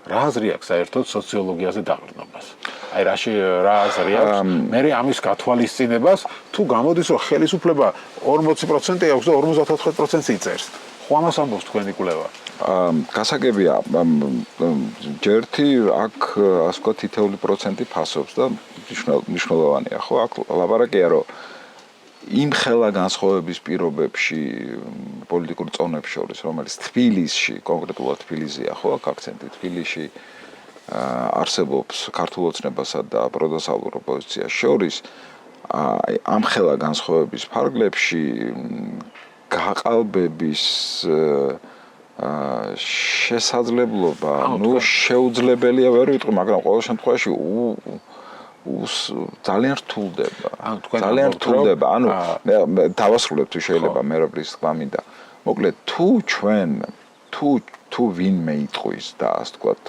S1: რა აზრი აქვს საერთოდ სოციოლოგიაზე დაყრდნობას? აი რა აზრი აქვს? მე ამის გათვალისწინებას თუ გამოდის, რომ ხელისუფლება 40% აქვს და 54%-ს იწერს. ხო ამას ამბობს თქვენი კვლევა?
S2: გასაგებია, ჯერთი აქ ასე ვთქვათ თითეული პროცენტი ფასობს და მნიშვნელოვანია, ხო? აქ ლაპარაკია, რომ იმ ხელა განსხვავების პირობებში პოლიტიკურ წონებს შორის, რომელიც თბილისში, კონკრეტულად თბილისია, ხო, აქ აქცენტი თბილისში არსებობს ქართულ ოცნებასა და პროდასავლურ ოპოზიციას შორის, ამ ხელა განსხვავების ფარგლებში გაყალბების შესაძლებლობა, შეუძლებელია ვერ ვიტყვი, მაგრამ ყოველ შემთხვევაში ძალიან რთულდება. ძალიან რთულდება. ანუ მე დავასრულებ თუ შეიძლება მერაბლის თქმა მინდა. მოკლედ თუ ჩვენ თუ ვინმე იტყვის და ასე ვთქვათ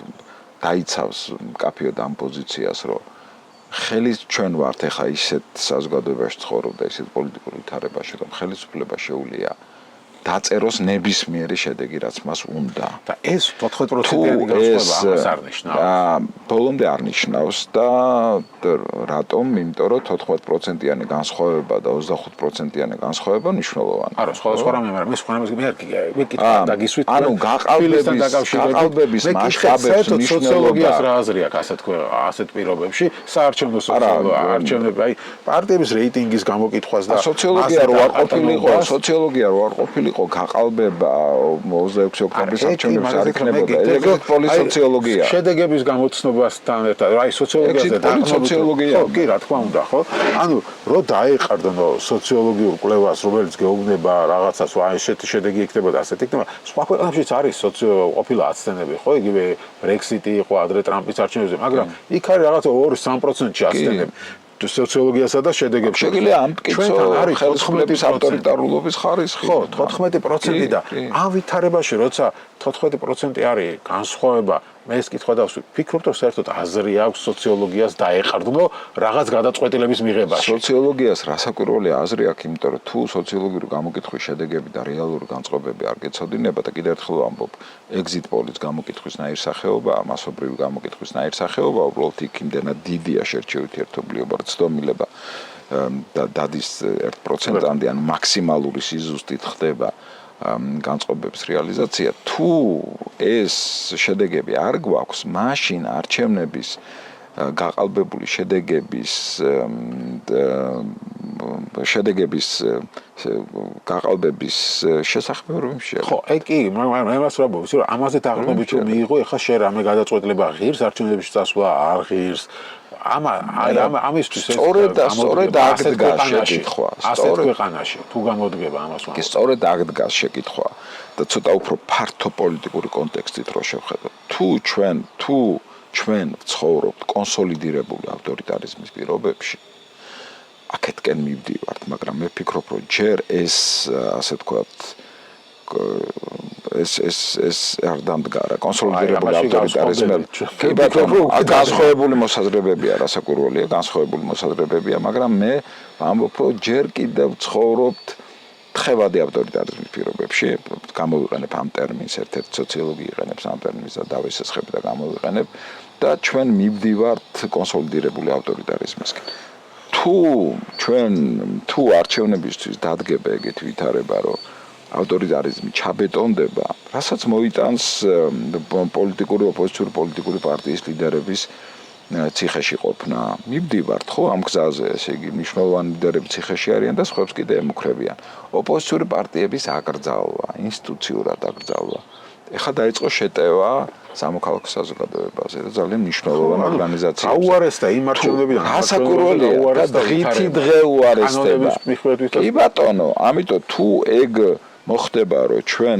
S2: დაიცავს მკაფიოდ ამ პოზიციას, რომ ხელის ჩვენ ვართ ეხა ისეთ საზოგადოებაში ცხოვრობ და ისეთ პოლიტიკურ ვითარებაში, რომ ხელისუფლება შეუძლია დაწეროს ნებისმიერი შედეგი, რაც მას უნდა.
S1: და ეს 80%-იანი განსხვავება ამას არ ნიშნავს.
S2: ბოლომდე არ ნიშნავს და რატომ? იმიტომ რომ 80%-იანი განსხვავება და 25%-იანი განსხვავება მნიშვნელოვანია.
S1: არა, სხვა რამე, მაგრამ მე სხვა რამეს მე კითხვა დაგისვით.
S2: ანუ გაყალბების მასშტაბებს
S1: სოციოლოგიას რა აზრი აქვს ასეთ პირობებში? საარჩევნო არჩევნები, აი პარტიების რეიტინგის გამოკითხვას და
S2: სოციოლოგია რო არ ყოფილიყო გაყალბება 26 ოქტომბრის არჩევნებში არ იქნებოდა. ეგრეთ პოლისოციოლოგია.
S1: შედეგების გამოცნობასთან ერთად, აი სოციოლოგიაზე
S2: სოციოლოგია.
S1: კი, რა თქმა უნდა, ხო? ანუ რო დაეყარდნო სოციოლოგიურ კვლევას, რომელიც გეუბნება რაღაცას, აი ესეთი შედეგი იქნებოდა, ასეთი იქნება. სხვა ქვეყნებშიც არის ყოფილა აცდენები, ხო? იგივე Brexit-ი იყო ადრე ტრამპის არჩევნებზე, მაგრამ იქ არის რაღაცა 2-3%-ში აცდენები. სოციოლოგიასა და შედეგებს.
S2: შეგვიძლია ამტკიცო ხელისუფლების ავტორიტარულობის ხარისხი.
S1: ხო, 14% და ამ ვითარებაში, როცა 14% არის განსხვავება, მე ეს კითხვა დავსვი. ფიქრობ, რომ საერთოდ აზრი აქვს სოციოლოგიას დაეყარდნო რაღაც გადაწყვეტილების მიღებაში.
S2: სოციოლოგიას რასაკვირველია აზრი აქვს, იმიტომ რომ თუ სოციოლოგიური გამოკითხვის შედეგები და რეალური განწყობები არ გეცოდინება და კიდევ ერთხელ ვამბობ, exit poll-ის გამოკითხვის ნაირსახეობა, მასობრივი გამოკითხვის ნაირსახეობა, უბრალოდ იქ იმდენად დიდია შერჩევითი ერთობლიობა, ცდომილება და დადის 1%-ამდე ან მაქსიმალური სიზუსტით ხდება განწყობების რეალიზაცია. თუ ეს შედეგები არ გვაქვს, მაშინ არჩევნების გაყალბებული შედეგების გაყალბების შესახებ ვერ ვიმშია.
S1: ხო, კი, მაგრამ მე მას რა ვამბობ, რომ ამაზე დაყრდნობით რომ მიიღო, ეხლა შენ რამე გადაწყვეტილება ღირს არჩევნებში წასვლა, არ ღირს. ამისთვის
S2: სწორედ აქ დგას შეკითხვა.
S1: ასეთ ქვეყანაში თუ გამოდგება ამას ვამბობ.
S2: კი, სწორედ აქ დგას შეკითხვა და ცოტა უფრო ფართო პოლიტიკური კონტექსტით რო შევხედოთ. თუ ჩვენ ვცხოვრობთ კონსოლიდირებული ავტორიტარიზმის პირობებში, აქეთკენ მივდივართ, მაგრამ მე ვფიქრობ, რომ ჯერ ეს ასე ვთქვათ ეს არ დამდგარა კონსოლიდირებული ავტორიტარიზმი. კი ბატონო, განსხვავებული მოსაზრებებია, რასაკვირველია, განსხვავებული მოსაზრებებია, მაგრამ მე ვამბობ, რომ ჯერ კიდევ ვცხოვრობთ თხევადი ავტორიტარიზმის პირობებში, გამოვიყენებ ამ ტერმინს, ერთ-ერთი სოციოლოგი იყენებს ამ ტერმინს და დავესესხებ და გამოვიყენებ და ჩვენ მივდივართ კონსოლიდირებული ავტორიტარიზმისკენ. თუ არჩევნებისთვის დადგება ეგეთი ვითარება, რომ ავტორიტარიზმი ჩაბეტონდება, რასაც მოიტანს პოლიტიკური ოპოზიციური პოლიტიკური პარტიის ლიდერების ციხეში ყოფნა. მივდივართ ხო ამ გზაზე, ესე იგი მნიშვნელოვანი ლიდერები ციხეში არიან და სხვებს კიდე ემუქრებიან. ოპოზიციური პარტიების აკრძალვა, ინსტიტუციურად აკრძალვა. ეხლა დაიწყო შეტევა სამოქალაქო საზოგადოებაზე და ძალიან მნიშვნელოვანი ორგანიზაცია.
S1: აუარესდა იმ არჩევნებიდან.
S2: რასაკვირველია და დღითი დღე უარესდება. კი ბატონო, ამიტომ თუ ეგ მოხდება, რომ ჩვენ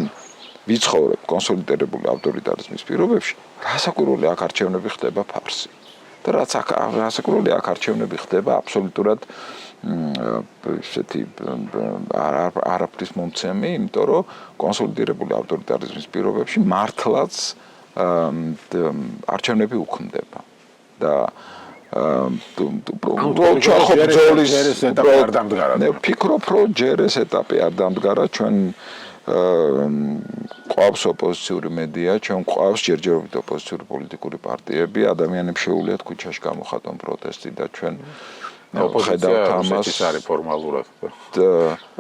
S2: ვიცხოვრებთ კონსოლიდირებული ავტორიტარიზმის პირობებში, რასაკვირველია აქ არჩევნები ხდება ფარსი. და რაც რასაკვირველია აქ არჩევნები ხდება აბსოლუტურად ესეთი არაფრის მომცემი, იმიტომ რომ კონსოლიდირებული ავტორიტარიზმის პირობებში მართლაც არჩევნები უქმდება. და ვფიქრობ, რომ ჯერ ეს ეტაპი არ დამდგარა. ჩვენ ყავს ოპოზიციური მედია, ჩვენ ყავს ჯერჯერობით ოპოზიციური პოლიტიკური პარტიები, ადამიანებს შეუძლიათ ქუჩაში გამოხატონ პროტესტი და ჩვენ
S1: ოპოზიცია რუსეთის არის ფორმალურად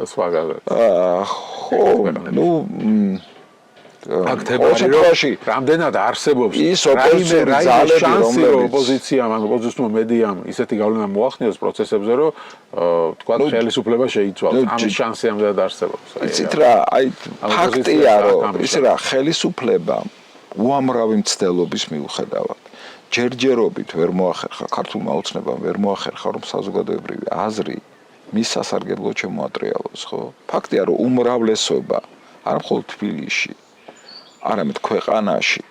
S1: სხვაგანაც.
S2: ხო, ნუ
S1: აქტებაში რამდენად არსებობს
S2: ის ოპოზიციური ძალები,
S1: რომლებიც ოპოზიციამ, ან ოპოზიციურ მედიამ ისეთი გავლენა მოახდინოს პროცესებზე, რომ თქვა ხელისუფლება შეიცვალოს. ამის შანსი ამდენად არსებობს.
S2: იცით რა, აი ფაქტია, რომ ის რა ხელისუფლება უამრავი მცდელობის მიუხედავად ჯერჯერობით ვერ მოახერხა ქართულმა ოცნებამ ვერ მოახერხა რომ საზოგადოებრივი აზრი მის სასარგებლოდ შემოატრიალოს, ხო? ფაქტია, რომ უმრავლესობა არა მხოლოდ თბილისში, არამედ ქვეყანაში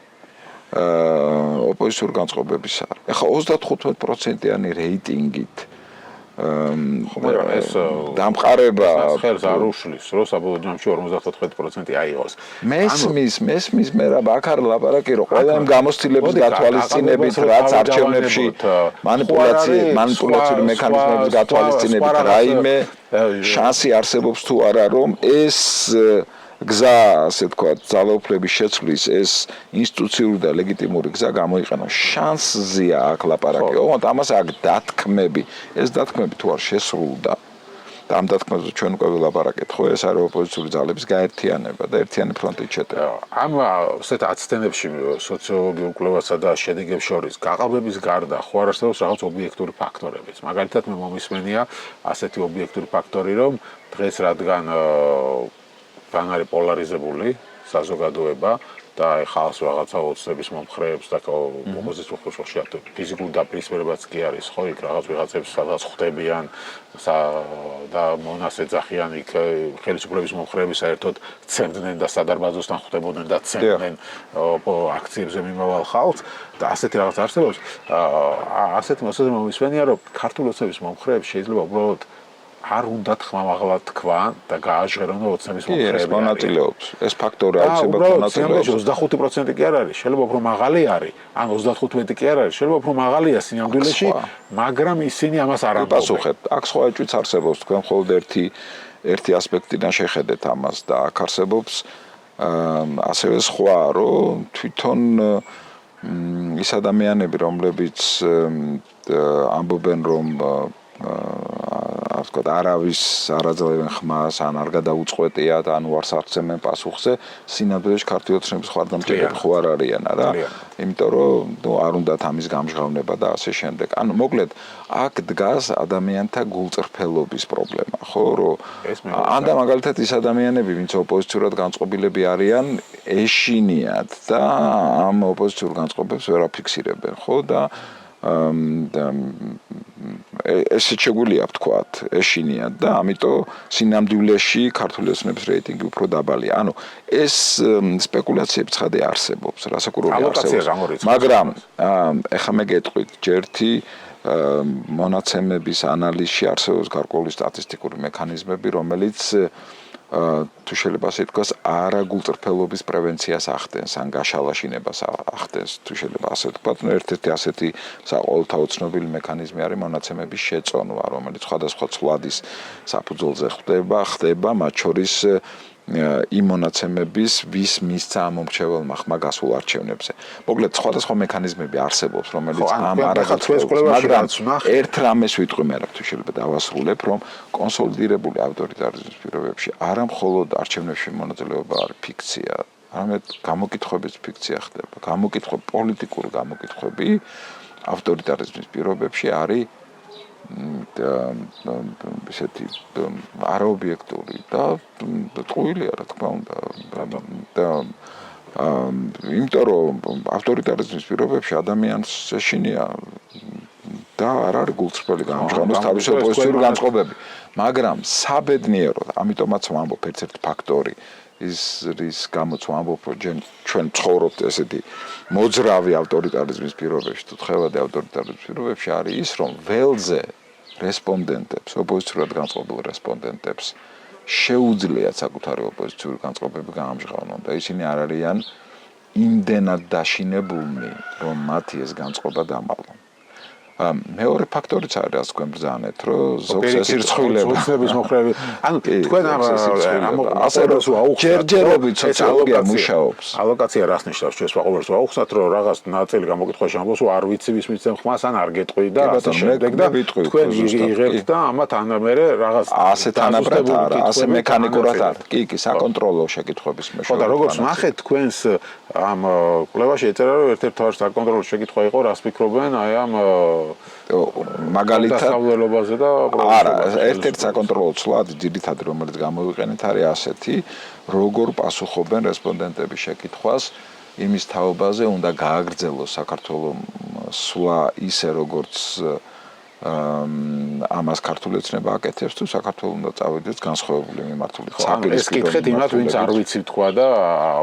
S2: ოპოზიციურ განწყობების არის. ეხლა 35%-იანი რეიტინგით
S1: მაგრამ ეს
S2: დამყარება
S1: ხელს არ უშლის, რომ საბოლოო ჯამში 54% აიღოს.
S2: მესმის მე რა აქ არის ლაპარაკი, რომ ყველა იმ გამოცდილების გათვალისწინებით, რაც არჩევნებში მანიპულაციური მექანიზმების გათვალისწინებით რაიმე შანსი არსებობს თუ არა, რომ ეს გზა, ასე თქვა, ძალაუფლების შეცვლის ეს ინსტიტუციური და ლეგიტიმური გზა გამოიყენოს. შანსზეა აქ ლაპარაკი. ოღონდ ამას აქ დათქმები, ეს დათქმები თუ არ შესრულდა და ამ დათქმებზე ჩვენ უკვე ვილაპარაკეთ, ხო, ეს არის ოპოზიციური ძალების გაერთიანება და ერთიანი ფრონტით შეტევა.
S1: ამ ასეთ აცდენებში სოციოლოგიურ კვლევასა და შედეგებს შორის გაყალბების გარდა ხო არ არსებობს რაღაც ობიექტური ფაქტორებიც. მაგალითად მე მომისმენია ასეთი ობიექტური ფაქტორი, რომ დღეს რადგან თან არის პოლარიზებული საზოგადოება და ხალხს რაღაცა ოცნების მომხრეებს და ოპოზიციურ ხოშში ფიზიკურ დაპირისპირებაც კი არის, ხო, იქ რაღაც ვიღაცებს სადღაც ხვდებიან და მონას ეძახიან იქ ხელისუფლების მომხრეები საერთოდ ცემდნენ და სადარბაზოსთან ხვდებოდნენ და ცემდნენ აქციებზე მიმავალ ხალხს და ასეთი რაღაც არსებობს. ასეთი მომისმენია, რომ ქართული ოცნების მომხრეებს შეიძლება უბრალოდ არ უნდათ ხმამაღლა თქვა და გააჟღერონ ოცნების მომხრეები.
S2: ეს მონაწილეობს. ეს ფაქტორი აუცილებლად მონაწილეობს.
S1: 25% კი არ არის, შეიძლება უფრო მაღალი არის, ან 35 კი არ არის, შეიძლება უფრო მაღალია სინამდვილეში, მაგრამ ისინი ამას არ ამბობენ.
S2: პასუხებ, აქ სხვა ეჭვიც არსებობს, თქვენ მხოლოდ ერთი ასპექტიდან შეხედეთ ამას და აქ არსებობს ასევე სხვა, რომ თვითონ ის ადამიანები, რომლებიც ამბობენ, რომ ასე არავის არ აძლევენ ხმას, ან არ გადაუწყვეტიათ, ან უარს არცემენ პასუხზე, სინამდვილეში ქართული ოცნების ხარდამჭერები ხო არ არიან არა? იმიტომ რომ არ უნდათ ამის გამჟღავნება და ასე შემდეგ. ანუ მოკლედ, აქ დგას ადამიანთა გულწრფელობის პრობლემა, ხო, რომ ანდა მაგალითად ის ადამიანები, ვინც ოპოზიციურად განწყობილები არიან, ეშინიათ და ამ ოპოზიციურ განწყობებს ვერ აფიქსირებენ, ხო და ესე შეგვიძლია ვთქვათ, ეშინიათ და ამიტომ სინამდვილეში ქართული ოცნების რეიტინგი უფრო დაბალია. ანუ ეს სპეკულაციები ცხადია არსებობს, რასაკვირველია არსებობს. მაგრამ ეხლა მე გეტყვით, ჯერთი მონაცემების ანალიზში არსებობს გარკვეული სტატისტიკური მექანიზმები, რომელიც თუ შეიძლება ასე თქვას, არაგულწრფელობის პრევენციას ახდენს, ან გაშალაშინებას ახდენს, თუ შეიძლება ასე თქვათ. ერთ-ერთი ასეთი საყოველთაო ცნობილი მექანიზმი არის მონაცემების შეწონვა, რომელიც სხვადასხვა ცვლადის საფუძველზე ხდება, მათ შორის იმ მონაცემების, ვის მისცა ამ მომრჩეველმა ხმა გასულ არჩევნებზე. მოკლედ, სხვადასხვა მექანიზმები არსებობს, რომელიც ამ მაგრამ ერთ რამეს ვიტყვი მე, თუ შეიძლება დავასრულებ, რომ კონსოლიდირებული ავტორიტარიზმის პირობებში არა მხოლოდ არჩევნებში მონაწილეობა არის ფიქცია, არამედ გამოკითხვების ფიქცია ხდება. პოლიტიკური გამოკითხვები ავტორიტარიზმის პირობებში არის ისეთი არაობიექტური და ტყუილია, რა თქმა უნდა. და იმიტომ რომ ავტორიტარიზმის პირობებში ადამიანს ეშინია და არ არის გულწრფელი გამჟღავნოს თავისი ოპოზიციური განწყობები. მაგრამ საბედნიეროდ, ამიტომაც ვამბობ ერთ-ერთი ფაქტორი რის გამოც ვამბობ, რომ ჩვენ ცხოვრობთ ესეთი მოძრავი ავტორიტარიზმის პირობებში, თუ თხევადი ავტორიტარიზმის პირობებში არის ის, რომ ველზე რესპონდენტებს, ოპოზიციურად განწყობილ რესპონდენტებს შეუძლიათ საკუთარი ოპოზიციური განწყობები გაამჟღავნონ და ისინი არ არიან იმდენად დაშინებულნი, რომ მათი ეს განწყობა დამალონ. მეორე ფაქტორიც არის რაც თქვენ ბრძანეთ, რომ ზოგს ეს რცხვილება
S1: ზოგსების მოხრევი. ანუ თქვენ
S2: ასე რომ ჯერჯერობით სოციოლოგია მუშაობს.
S1: ალოკაცია რას ნიშნავს? ჩვენ ვაყურებთ ვაუხსნათ, რომ რაღაც ნაწილი გამოკითხვაში ამბობს, რომ არ ვიცი ვის მიცემ ხმას, ან არ გეტყვი და ასე შემდეგ და თქვენ იღებთ და ამათ ან მერე რაღაც
S2: ასე თანაბრად არა, ასე მექანიკურად არ. კი, საკონტროლო შეკითხვების მეშვეობით.
S1: ხო და როგორც ნახეთ თქვენს ამ კვლევაში ეწერა რომ ერთ-ერთი თავის საკონტროლო შეკითხვა იყო რას ფიქრობენ აი ამ
S2: მაგალითად
S1: დასავლელობაზე და
S2: არა ერთ-ერთი საკონტროლო ცვლადი ძირითადად რომელიც გამოვიყენეთ არის ასეთი როგორ პასუხობენ რესპონდენტები შეკითხვას იმის თაობაზე უნდა გააგრძელოს საქართველოს სვლა ისე როგორც ამას ქართული ეცნება აკეთებს თუ საქართველოს უნდა წავიდეს განსხვავებული მიმართულებით.
S1: ეს კითხეთ იმათ ვინც არ ვიცი თქვა და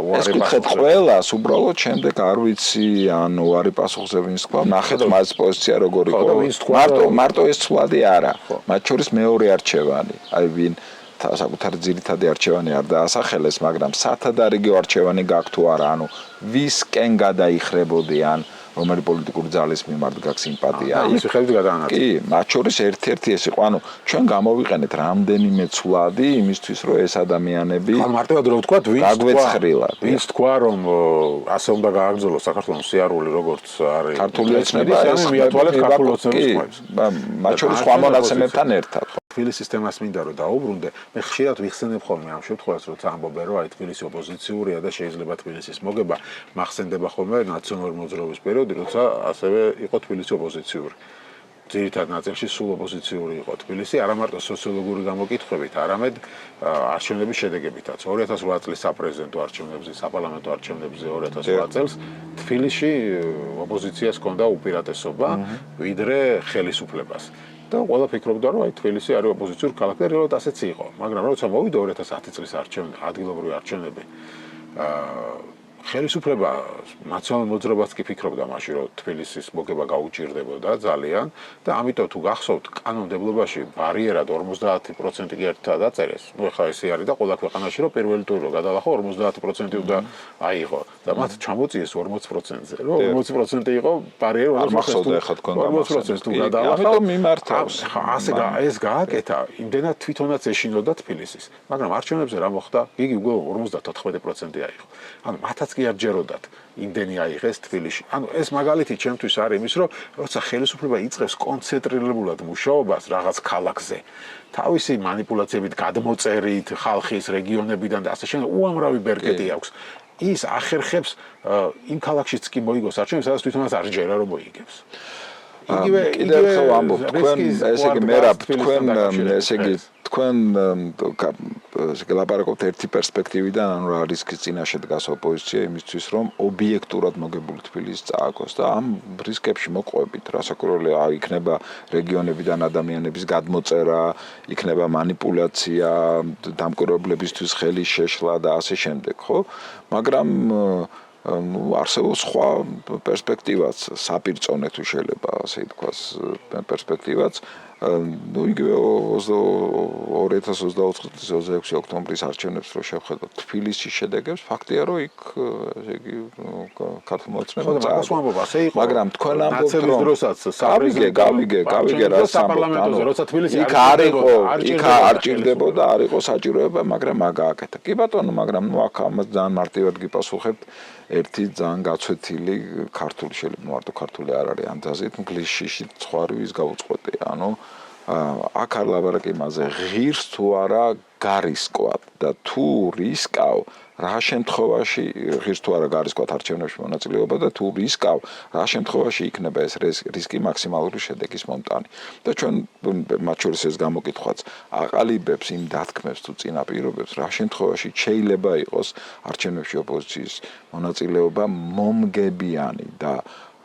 S2: უარი პასუხზე. ყველას უბრალოდ შემდეგ არ ვიცი ან უარი პასუხზე ვინც თქვა, ნახეთ მას პოზიცია როგორ იყო. მარტო ეს ცვლადი არა. მათ შორის მეორე არჩევანი. აი ვინ საკუთარი ძირითადი არჩევანი არ დაასახელეს, მაგრამ სათადარიგო არჩევანი გაქვთ თუ არა, ანუ ვისკენ გადაიხრებოდიან რომელი პოლიტიკური ძალის მიმართ გაქვს სიმპათია.
S1: ის ხელით გადაანაწილე.
S2: კი, მათ შორის ერთ-ერთი ეს იყო, ანუ ჩვენ გამოვიყენეთ რამდენიმე ცვლადი იმისთვის, რომ ეს ადამიანები
S1: მარტივად რო ვთქვათ, ვინც თქვა, რომ ასე უნდა გააგრძელოს საქართველოს სიარული, როგორც არის
S2: ქართული ეცნება,
S1: ეს მიათვალეთ ქართულ ოცნების ხმებს.
S2: მათ შორის სხვა მონაცემებთან ერთად.
S1: თბილისის თემას მინდა რომ დაუბრუნდე. მე ხშირად ვიხსენებ ხოლმე ამ შემთხვევას, როცა ამბობენ, რომ აი თბილისი ოპოზიციურია და შეიძლება თბილისის მოგება მახსენდება ხოლმე ნაციონალური მოძრაობის პერიოდი, როცა ასევე იყო თბილისი ოპოზიციური. ძირითად ნაწილში სულ ოპოზიციური იყო თბილისი, არა მარტო სოციოლოგიური გამოკითხვებით, არამედ არჩევნების შედეგებითაც. 2008 წლის საპრეზიდენტო არჩევნებზე, საპარლამენტო არჩევნებზე 2008 წელს თბილისში ოპოზიციას ჰქონდა უპირატესობა ვიდრე ხელისუფლებას. და ყველა ფიქრობდა, რომ აი თბილისი არის ოპოზიციური ქალაქი და რეალურად ასეც იყო. მაგრამ როცა მოვიდა 2010 წლის ადგილობრივი არჩევნები, ხელისუფლება ნაციონალურ მოძრაობას კი ფიქრობდა მაშინ, რომ თბილისის მოგება გაუჭირდებოდა ძალიან და ამიტომ თუ გახსოვთ, კანონმდებლობაში ბარიერად 50% კი ერთად დაწერეს. ნუ ეხლა ესე არის და ყველა ქვეყანაში რომ პირველი ტური რომ გადალახო 50% უნდა აიღო და მათ ჩამოწიეს 40%-ზე. რომ 40% იყო ბარიერი,
S2: არ მახსოვდა ეხლა თქვენ
S1: 40% თუ გადალახო,
S2: ამიტომ მიმართავს.
S1: ასე ეს გააკეთა, იმდენად თვითონაც ეშინოდა თბილისის. მაგრამ არჩევნებზე რა მოხდა? იგი უკვე 54% აიღო. ანუ მათაც კი არ ჯეროდათ იმდენი აიღეს თბილისში. ანუ ეს მაგალითი ჩემთვის არის იმის, რომ როცა ხელისუფლება იწყებს კონცენტრირებულად მუშაობას რაღაც ქალაქზე, თავისი манипуляციებით, გადმოწერით, ხალხის რეგიონებიდან და ასე შემდეგ უამრავი ბერკეტი აქვს. ის ახერხებს იმ ქალაქშიც კი მოიგოს არჩევნებს, სადაც თვითონაც არ ჯერა რომ მოიგებს.
S2: კიდევ ხო ამბობ, თქვენ ესე იგი მერაბ, თქვენ ესე იგი თქვენ ლაპარაკობთ ერთი პერსპექტივიდან, ანუ რა რისკის წინაშე დგას ოპოზიცია იმისთვის, რომ ობიექტურად მოგებული თბილისი წააგოს და ამ რისკებში მოყვებით, რასაკვირველია, იქნება რეგიონებიდან ადამიანების გადმოწერა, იქნება манипуляция, დამკვირვებლებისთვის ხელის შეშლა და ასე შემდეგ, ხო? მაგრამ არსებობს სხვა პერსპექტივაც, საპირწონე თუ შეიძლება ასე ითქვას, პერსპექტივაც. ნუ იგივე 2024 წლის 26 ოქტომბრის არჩევნებს რო შევხედოთ თბილისის შედეგებს, ფაქტია რომ იქ ესე იგი ქართულ მოცნებად მაგრამ თქვენ ამბობთ რომ გავიგე რა
S1: საპარლამენტოზე როცა თბილისი
S2: იქ არ იყო, იქ არ ჭირდებოდა, არ იყო საჭიროება, მაგრამ მაგააკეთა. კი ბატონო, მაგრამ ნუ აქ ამას ძალიან მარტივად გიპასუხებთ. ერთი ძალიან გაცვეთილი ქართული შეიძლება მარტო ქართული არ არის ამ ძაზით ინგლისში ცხვარი ვის გაუწყვეტია. ანუ აქ არ ლაპარაკი იმაზე ღირს თუ არა გარისკვათ და თუ რისკავ რა შემთხვევაში ღირს თუ არა გარისკვათ არჩევნებში მონაწილეობა და თუ რისკავ რა შემთხვევაში იქნება ეს რისკი მაქსიმალური შედეგის მომტანი. და ჩვენ მათ შორის ეს გამოკითხვაც აყალიბებს იმ დათქმებს თუ წინაპირობებს რა შემთხვევაში შეიძლება იყოს არჩევნებში ოპოზიციის მონაწილეობა მომგებიანი და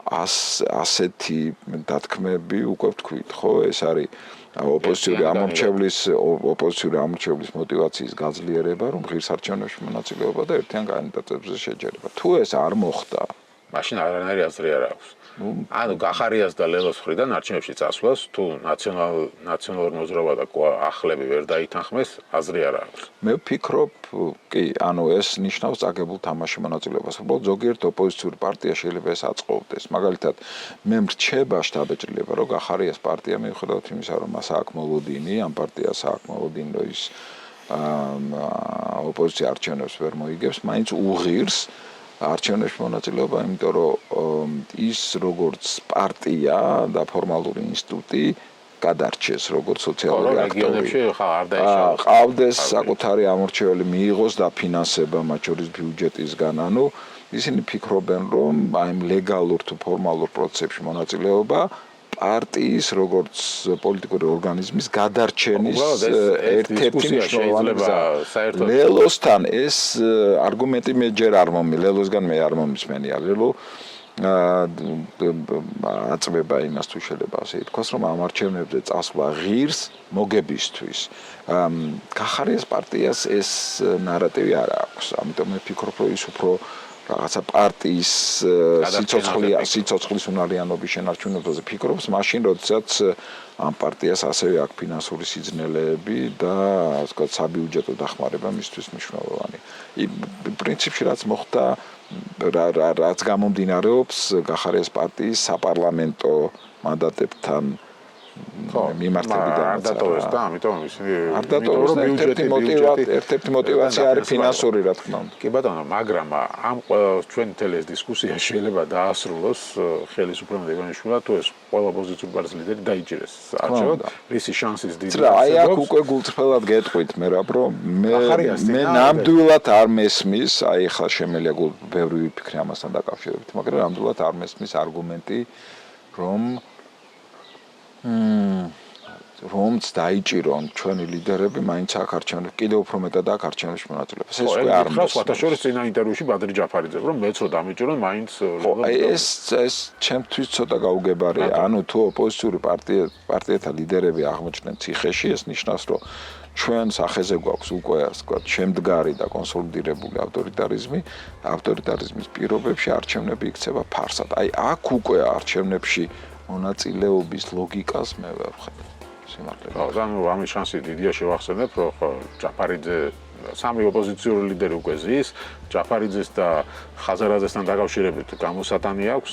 S2: ასეთი დათქმები უკვე ვთქვით, ხო, ეს არის ოპოზიციური ამორჩევლის მოტივაციის გაძლიერება, რომ ღირს არჩევნებში მონაწილეობა და ერთიან კანდიდატებზე შეჯერება. თუ ეს არ მოხდა,
S1: მაშინ არანაირი აზრი არ აქვს. ანუ გახარიას და ლელოს მხრიდან არჩევნებში წასვლას თუ ნაციონალურ მოძრაობა და ახლები ვერ დაითანხმეს, აზრი არ აქვს.
S2: მე ვფიქრობ, კი, ანუ ეს ნიშნავს წაგებულ თამაში მონაწილეობას. უბრალოდ ზოგიერთ ოპოზიციური პარტია შეიძლება ეს აწყობდეს. მაგალითად, მე მრჩება შტაბ-ეჭრილება, რომ გახარიას პარტია მიუხედავად იმისა, რომ მას აქვს მოლოდინი, ამ პარტიას აქვს მოლოდინი, რომ ის ოპოზიცია არჩევნებს ვერ მოიგებს, მაინც უღირს არჩევნებში მონაწილეობა, იმიტომ რომ ის როგორც პარტია და ფორმალური ინსტიტუტი გადარჩეს როგორც სოციალური აქტივი. ყავდეს საკუთარი ამორჩეველი მიიღოს და ფინანსება მათ შორის ბიუჯეტისგან, ანუ ისინი ფიქრობენ, რომ აი ამ ლეგალურ თუ ფორმალურ პროცესებში მონაწილეობა პარტიის როგორც პოლიტიკური ორგანიზმის გადარჩენის ერთ-ერთი მნიშვნელოვანი გზაა. ლელოსთან ეს არგუმენტი მე ჯერ არ ლელოსგან მე არ მომისმენია. ლელო აწვება იმას თუ შეიძლება ასე ითქვას, რომ ამ არჩევნებზე წასვლა ღირს მოგებისთვის. გახარიას პარტიას ეს ნარატივი არ აქვს. ამიტომ მე ვფიქრობ, რომ ის უფრო რაღაცა პარტიის სიცოცხლის უნარიანობის შენარჩუნებაზე ფიქრობს, მაშინ როდესაც ამ პარტიას ასევე აქვს ფინანსური სიძნელეები და ასე ვთქვათ, საბიუჯეტო დახმარება მისთვის მნიშვნელოვანი. პრინციპში რაც მოხდა, რაც გამომდინარეობს გახარიას პარტიის საპარლამენტო მანდატებთან მიმართებიდან
S1: არ დატოვეს და ამიტომ ისინი
S2: არ დატოვეს და ერთ-ერთი მოტივაცია არის ფინანსური, რა თქმა უნდა.
S1: კი ბატონო, მაგრამ ამ ჩვენ მთელი ეს დისკუსია შეიძლება დაასრულოს ხელისუფლება ივანიშვილა თუ ეს ყველა ოპოზიციური პარტიის ლიდერი დაიჭირეს არჩევნად, რისი შანსის დიდი
S2: აქვს. აი აქ უკვე გულწრფელად გეტყვით მე რა, რომ მე ნამდვილად არ მესმის, აი ხა შემელია ბევრი ვიფიქრე ამასთან დაკავშირებით, მაგრამ ნამდვილად არ მესმის არგუმენტი, რომც დაიჭირონ ჩვენი ლიდერები, მაინც აქ არჩევნებში კიდევ უფრო მეტად აქ არჩევნებში მონაწილეობას. ეს უკვე არ მოს.
S1: ფათაშორის წინა ინტერვიუში ბადრი ჯაფარიძე, რომ მეც რო დამიჭირონ, მაინც
S2: ეს ჩემთვის ცოტა გაუგებარია. ანუ თუ ოპოზიციური პარტიათა ლიდერები აღმოჩნდნენ ციხეში, ეს ნიშნავს, რომ ჩვენ სახეზე გვაქვს უკვე ასე ვთქვათ, შემდგარი და კონსოლიდირებული ავტორიტარიზმის პირობებში არჩევნები იქცება ფარსად. აი აქ უკვე არჩევნებში მონაწილეობის ლოგიკას მე ვერ ვხედავ.
S1: ანუ ამის შანსი დიდია შევახსენებ, რომ ჯაფარიძე სამი ოპოზიციური ლიდერი უკვე ზის, ჯაფარიძეს და ხაზარაძესთან დაკავშირებით გამოსატანი აქვს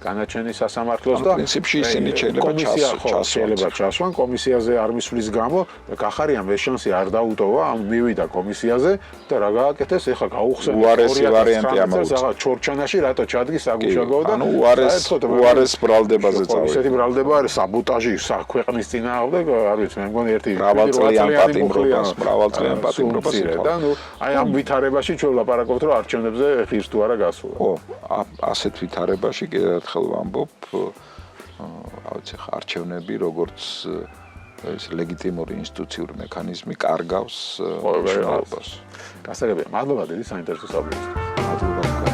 S1: განაჩენის სასამართლოს და
S2: პრინციპში ისინი
S1: შეიძლება ჩასვან კომისიაზე არ მისვლის გამო გახარიამ ეს შანსი არ დაუტოვა, ამ მივიდა კომისიაზე და რა გააკეთეს, ეხლა გაუხსენეს
S2: უარესი ვარიანტი ამოუწევს.
S1: ჩორჩანაში რატო ჩადგის საგუშაგო და
S2: ანუ უარეს ბრალდებაზე წავიდა.
S1: ისეთი ბრალდება არის საბოტაჟი ქვეყნის წინააღმდეგ, არ ვიცი, მე მგონი ერთი
S2: მრავალწლიანი პატიმრობას
S1: და ნუ აი ამ ვითარებაში ჩვენ ვლაპარაკობთ, რომ არჩევნებზე ღირს თუ არა გასულა.
S2: ხო, ასეთ ვითარებაში კიდევ ერთხელ ვამბობ, ავიცი ხა არჩევნები როგორც ეს ლეგიტიმური ინსტიტუციური მექანიზმი კარგავს მშენებლობას.
S1: გასაგებია, მადლობა დიდი საინტერესო საუბრისთვის.
S2: მადლობა.